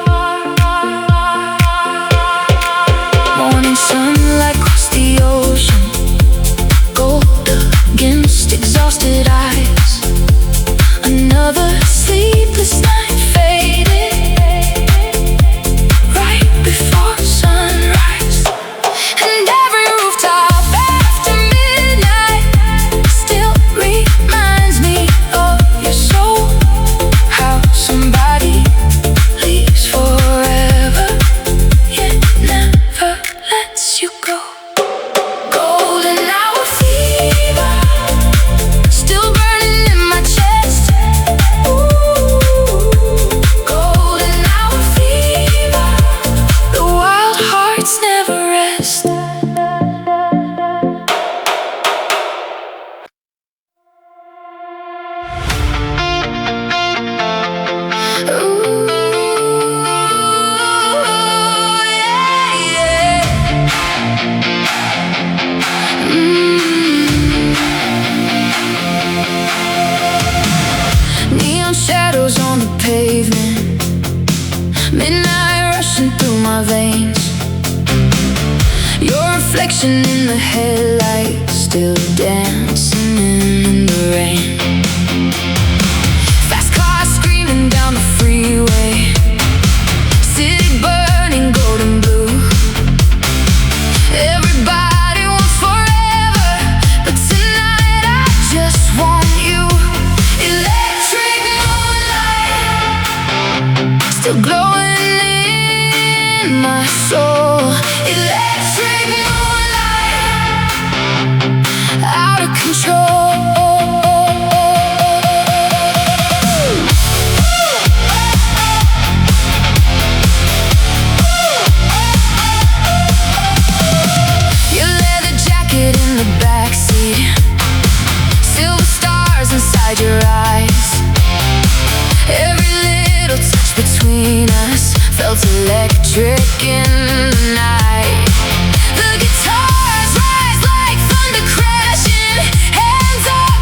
Morning sunlight across the ocean, gold against exhausted eyes. Another sleepless night faded right before sunrise, and every rooftop after midnight still reminds me of your soul. How somebody leaves forever yet never lets you go. Golden hour fever still burning in my chest. Ooh, golden hour fever, the wild hearts never rest. Ooh, yeah, yeah. Neon shadows on the pavement, midnight rushing through my veins. Your reflection in the headlights still dancing in the rain. Fast cars screaming down the freeway, city burning golden blue. Everybody wants forever, but tonight I just want you. Electric moonlight still glowing in my soul. Electric moonlight, out of control. Your leather jacket in the backseat, silver stars inside your eyes. Every little touch between us felt electric in the night. The guitars rise like thunder crashing, hands up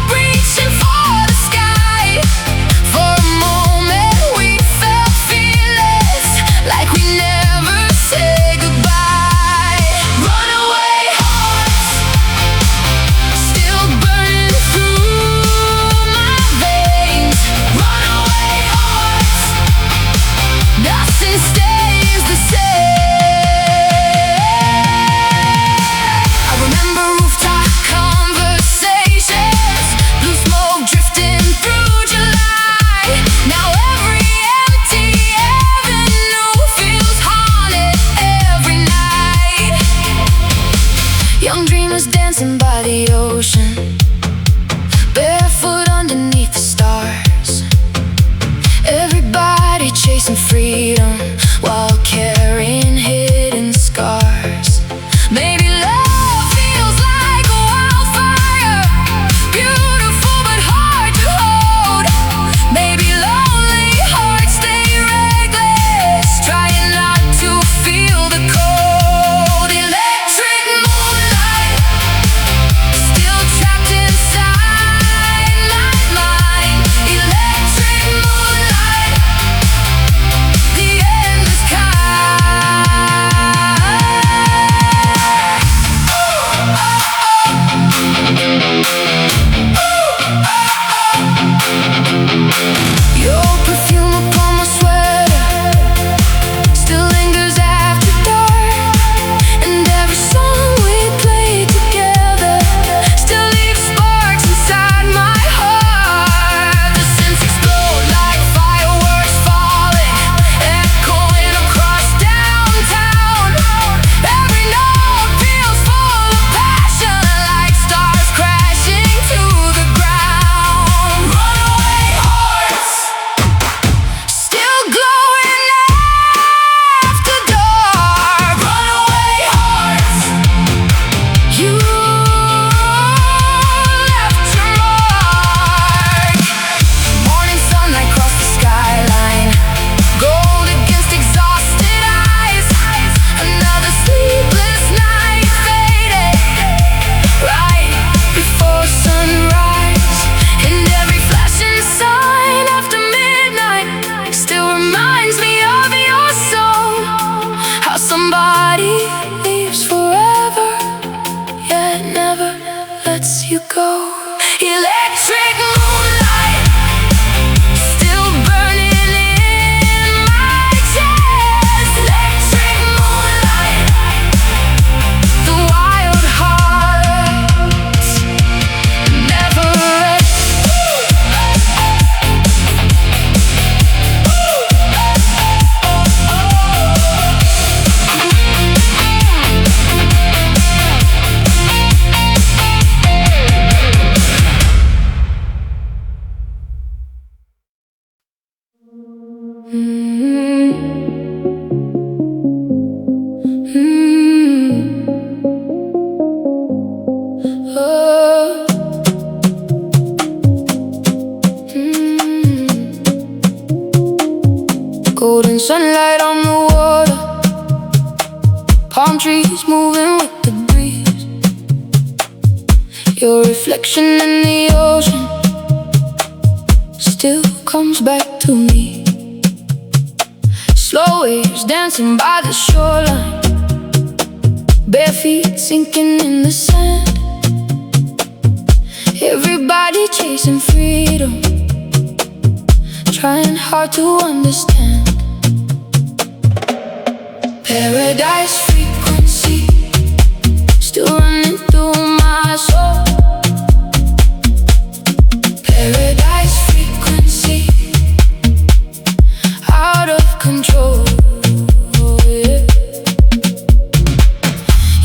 go. Electric moonlight still burning in my chest. Electric moonlight, the wild hearts never rest. Golden sunlight on the water, palm trees moving with the breeze. Your reflection in the ocean still comes back to me. Slow waves dancing by the shoreline, bare feet sinking in the sand. Everybody chasing freedom, trying hard to understand. Paradise frequency still running through my soul. Paradise frequency, out of control, yeah.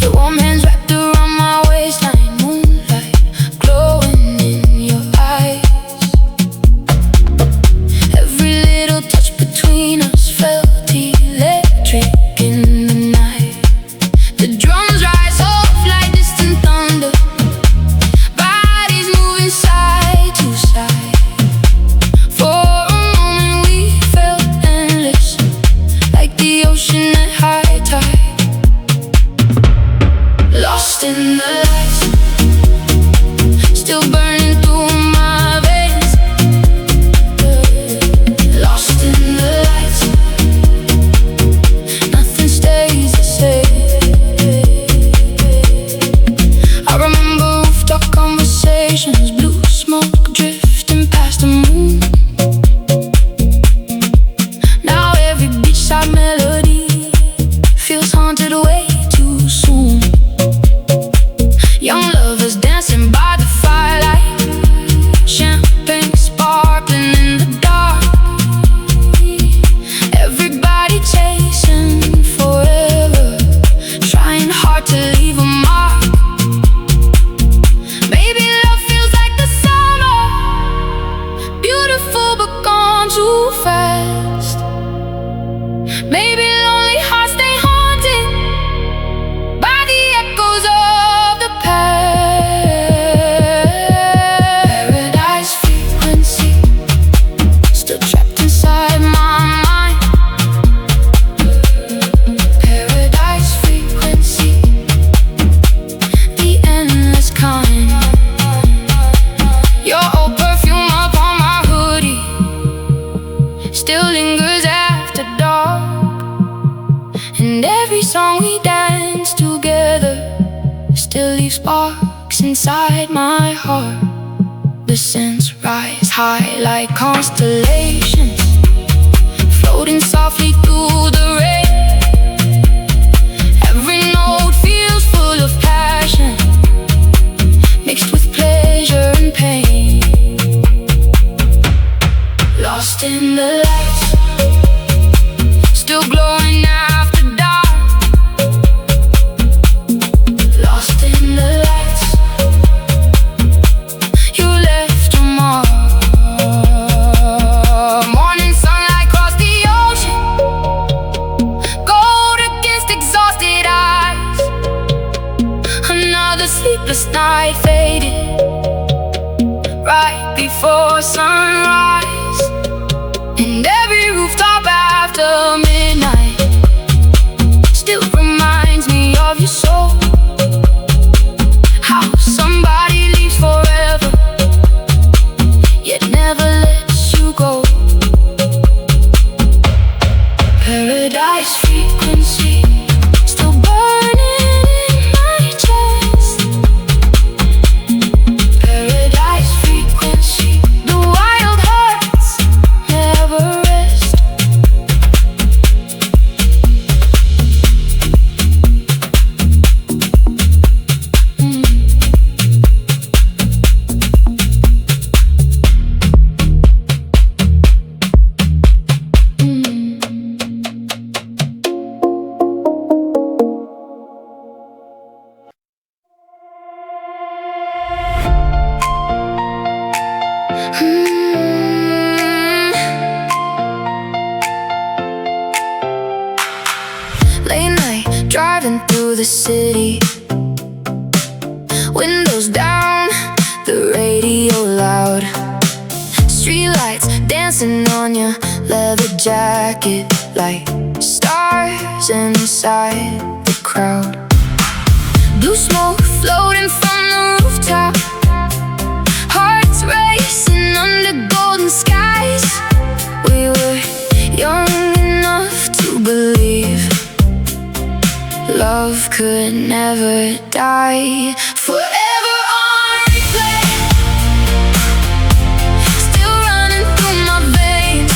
Your warm hands wrapped around my waistline, moonlight glowing in your eyes. Every little touch between us felt electric in the night. The drums rise up like distant thunder, bodies moving side to side. For a moment we felt endless, like the ocean at high tide. Lost in the lights, still burning through my veins. Lost in the lights, nothing stays the same. I remember rooftop conversations, blue smoke drifting past the moon. Now every beachside melody feels haunted way too soon. Young lovers dancing by the firelight, champagne sparkling in the dark. Everybody chasing forever, trying hard to leave a mark. Maybe love feels like the summer, beautiful but gone too fast. Maybe lonely hearts stay haunted by the echoes of the past. Paradise frequency still trapped inside my mind. Paradise frequency, the endless kind. Your old perfume upon my hoodie still lingers after dark. And every song we dance together still leaves sparks inside my heart. The scents rise high like constellations, floating softly through the rain. Every note feels full of passion, mixed with pleasure and pain. Lost in the lights, still glowing after dark. Lost in the lights, you left a mark. Morning sunlight across the ocean, gold against exhausted eyes. Another sleepless night faded right before sunrise. And every rooftop after midnight still reminds me of your soul. How somebody leaves forever, yet never lets you go. Paradise frequency still burning in my chest. driving through the city, windows down, the radio loud, streetlights dancing on your leather jacket like stars inside the crowd. Blue smoke floating from the rooftop, hearts racing under golden skies. We were young enough to believe love could never die. Forever on replay, still running through my veins.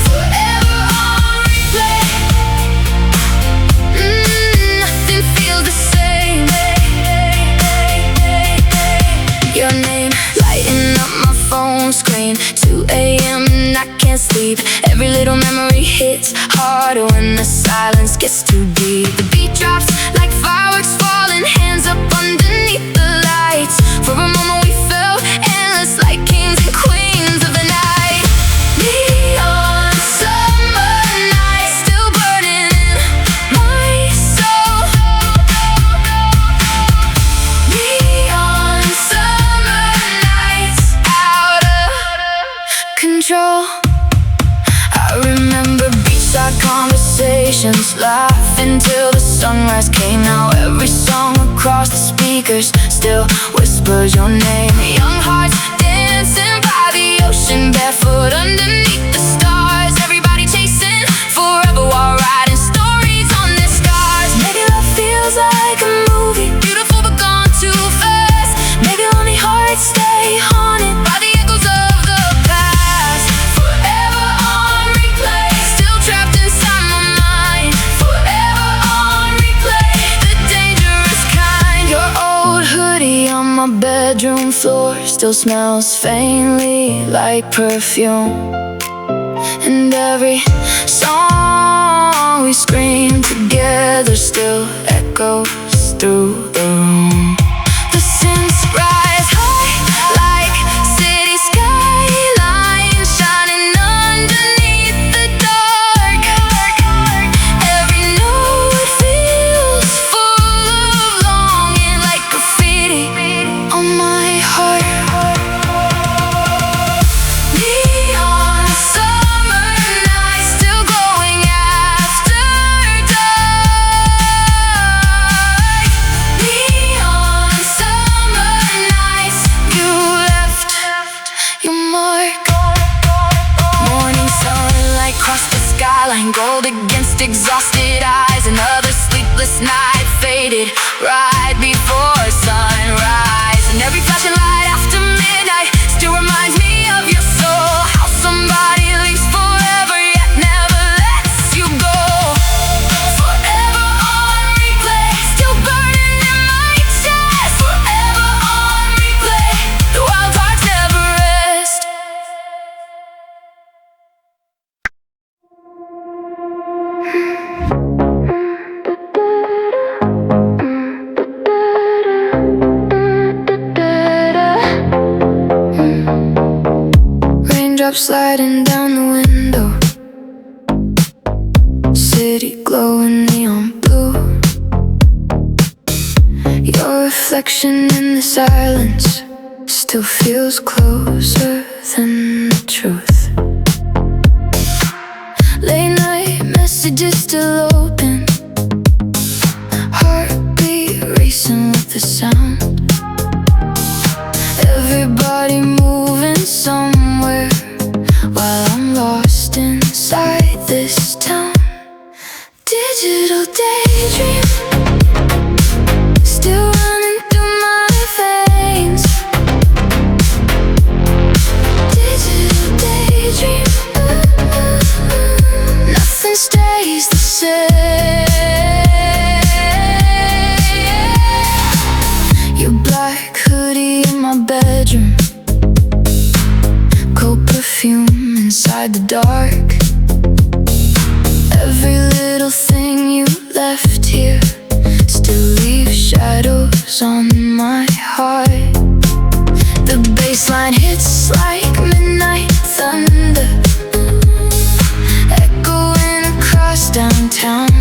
Forever on replay, nothing feels the same. Your name lighting up my phone screen, 2 a.m. and I can't sleep. Every little memory hits harder when the silence gets too deep. The beat drops like fireworks falling, hands up underneath the lights. For a moment we felt endless, like kings and queens of the night. Neon summer nights still burning in my soul. Neon summer nights out of control. I remember beachside conversations, laughing till the sunrise came. Now every song across the speakers still whispers your name. Young hearts dancing by the ocean, barefoot underneath the stars. Everybody chasing forever while writing stories on their scars. Maybe love feels like a movie, beautiful but gone too fast. Maybe lonely hearts stay haunted by the echoes of the past. Forever on replay, still trapped inside my mind. Forever on replay, the dangerous kind. Your old hoodie on my bedroom floor still smells faintly like perfume, and every song we scream together still echoes through the room. The synths rise high like city skylines, shining underneath the dark. Every note feels full of longing, like graffiti on my heart. Neon summer nights still glowing after dark. Neon summer nights, you left your mark. Morning sunlight crossed the skyline, gold against exhausted eyes. Another sleepless night faded right before sunrise. And every flashing light after midnight still reminds me of your soul. How somebody leaves forever yet never lets you go. Forever on replay, still burning in my chest. Forever on replay, the wild hearts never rest. Raindrops sliding down the window, city glowing neon blue. Your reflection in the silence still feels closer than the truth. Late night messages still open, heartbeat racing with the sound. Everybody moving somewhere while I'm lost inside this town. Digital daydream still running through my veins. Digital daydream, nothing stays the same. Your black hoodie in my bedroom, cold perfume inside the dark. Every little thing you left here still leaves shadows on my heart. The bassline hits like midnight thunder, echoing across downtown.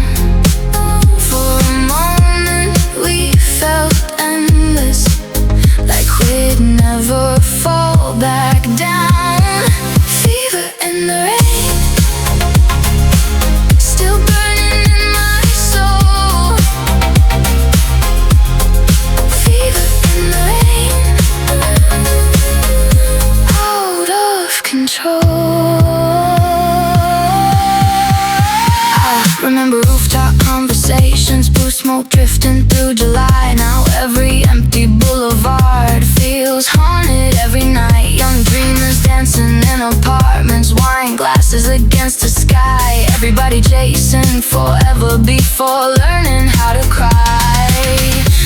smoke drifting through July. Now every empty boulevard feels haunted every night. Young dreamers dancing in apartments, wine glasses against the sky. Everybody chasing forever before learning how to cry.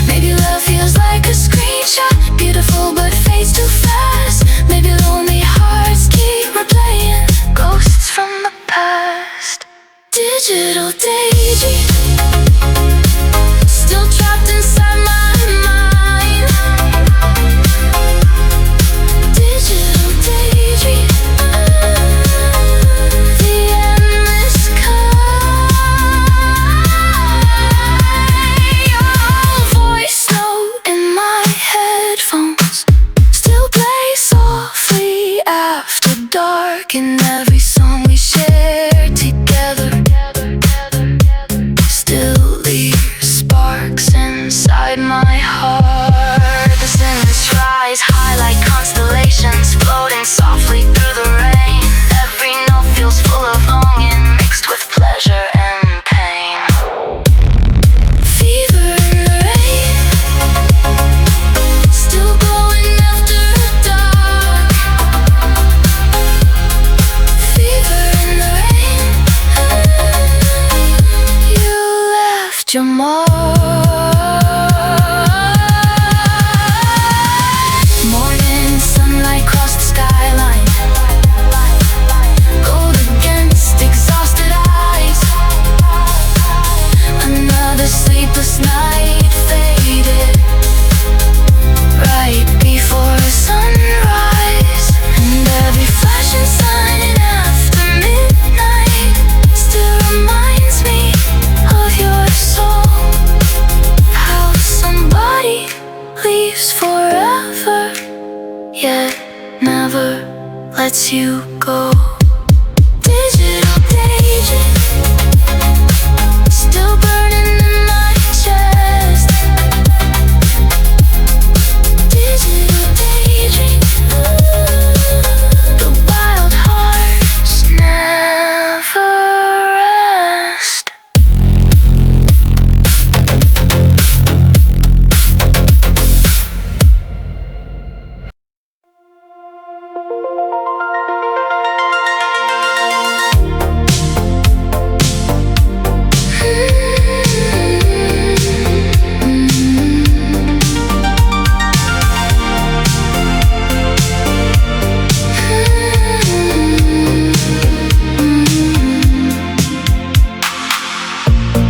Maybe love feels like a screenshot, beautiful but fades too fast. Maybe lonely hearts keep replaying ghosts from the past. Digital daydream, still trapped inside my mind. Digital daydream, the endless sky. Your voice note in my headphones still plays softly after dark. In every song we share together still leaves sparks inside my heart. The synths rise high like constellations, floating softly through the rain. Every note feels full of longing, mixed with pleasure and pain. Fever in the rain, still going after dark. Fever in the rain, you left your mark. Morning sunlight crossed the skyline, gold against exhausted eyes. Another sleepless night faded right before sunrise. And every flashing sign after midnight still reminds me of your soul. How somebody leaves forever, yet never lets you go. Digital daydream, still burning in my chest. Digital daydream, the wild hearts never rest.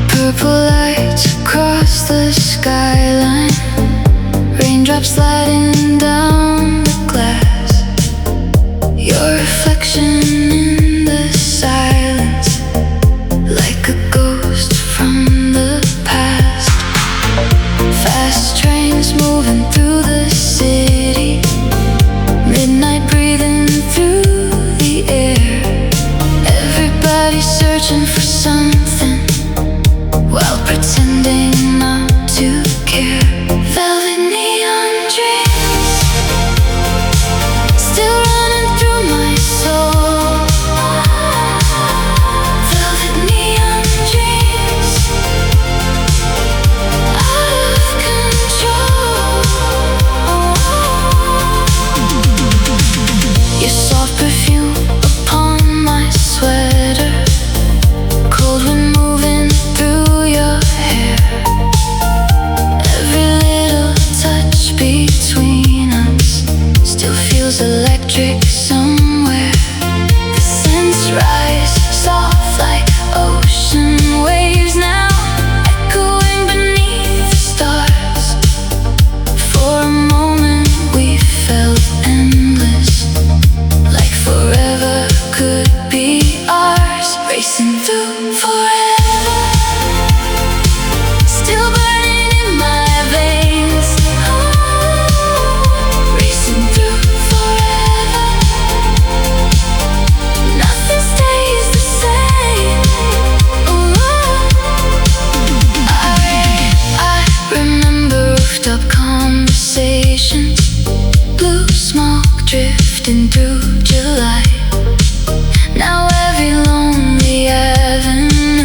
Purple lights across the skyline, raindrops sliding down the glass. Your reflection in the silence, like a ghost from the past. Fast trains moving through the city, midnight breathing through the air. Everybody searching for something while pretending not to care. Velvet neon dreams still running through my soul. Velvet neon dreams, out of control. Your soft perfume upon my sweater, cold wind moving through your hair. Every little touch between us still feels electric somewhere. The scents rise soft like ocean waves now, echoing beneath the stars. For a moment we felt endless, like forever could be ours. Racing through forever, still burning in my veins. Racing through forever, nothing stays the same. I remember rooftop conversations, blue smoke drifting through July. Now every lonely avenue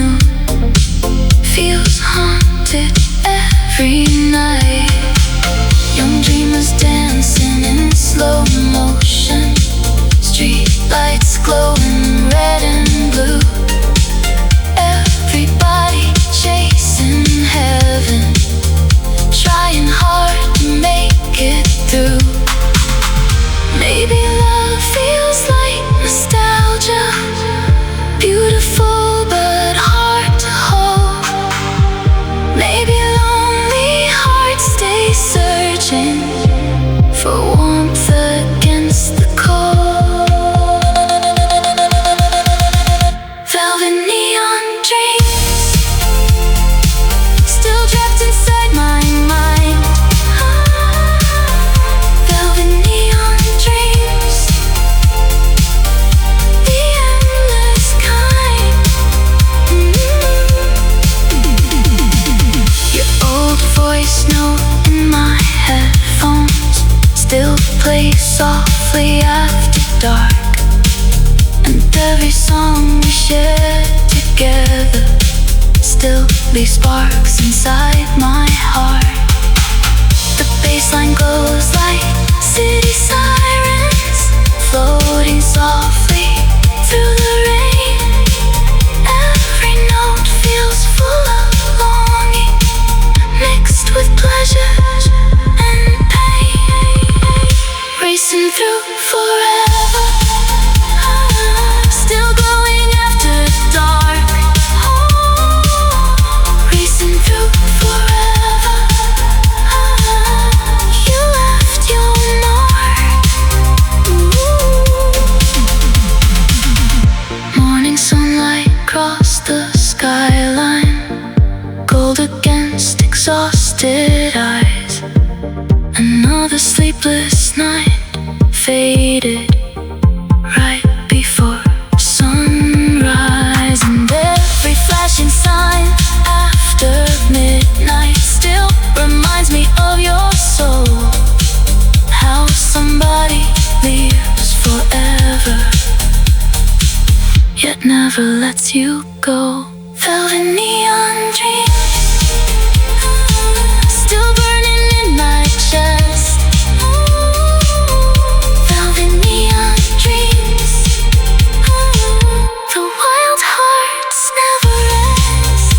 together, still leave sparks inside my heart. The bassline goes like city sirens, floating softly through the rain. Every note feels full of longing, mixed with pleasure and pain. Racing through forever, still going after dark. Racing through forever, you left your mark. Morning sunlight crossed the skyline, gold against exhausted eyes. Another sleepless night faded right before sunrise. And every flashing sign after midnight still reminds me of your soul. How somebody lives forever, yet never lets you go. Velvet neon dreams, still burning in my chest. Velvet neon dreams, the wild hearts never rest.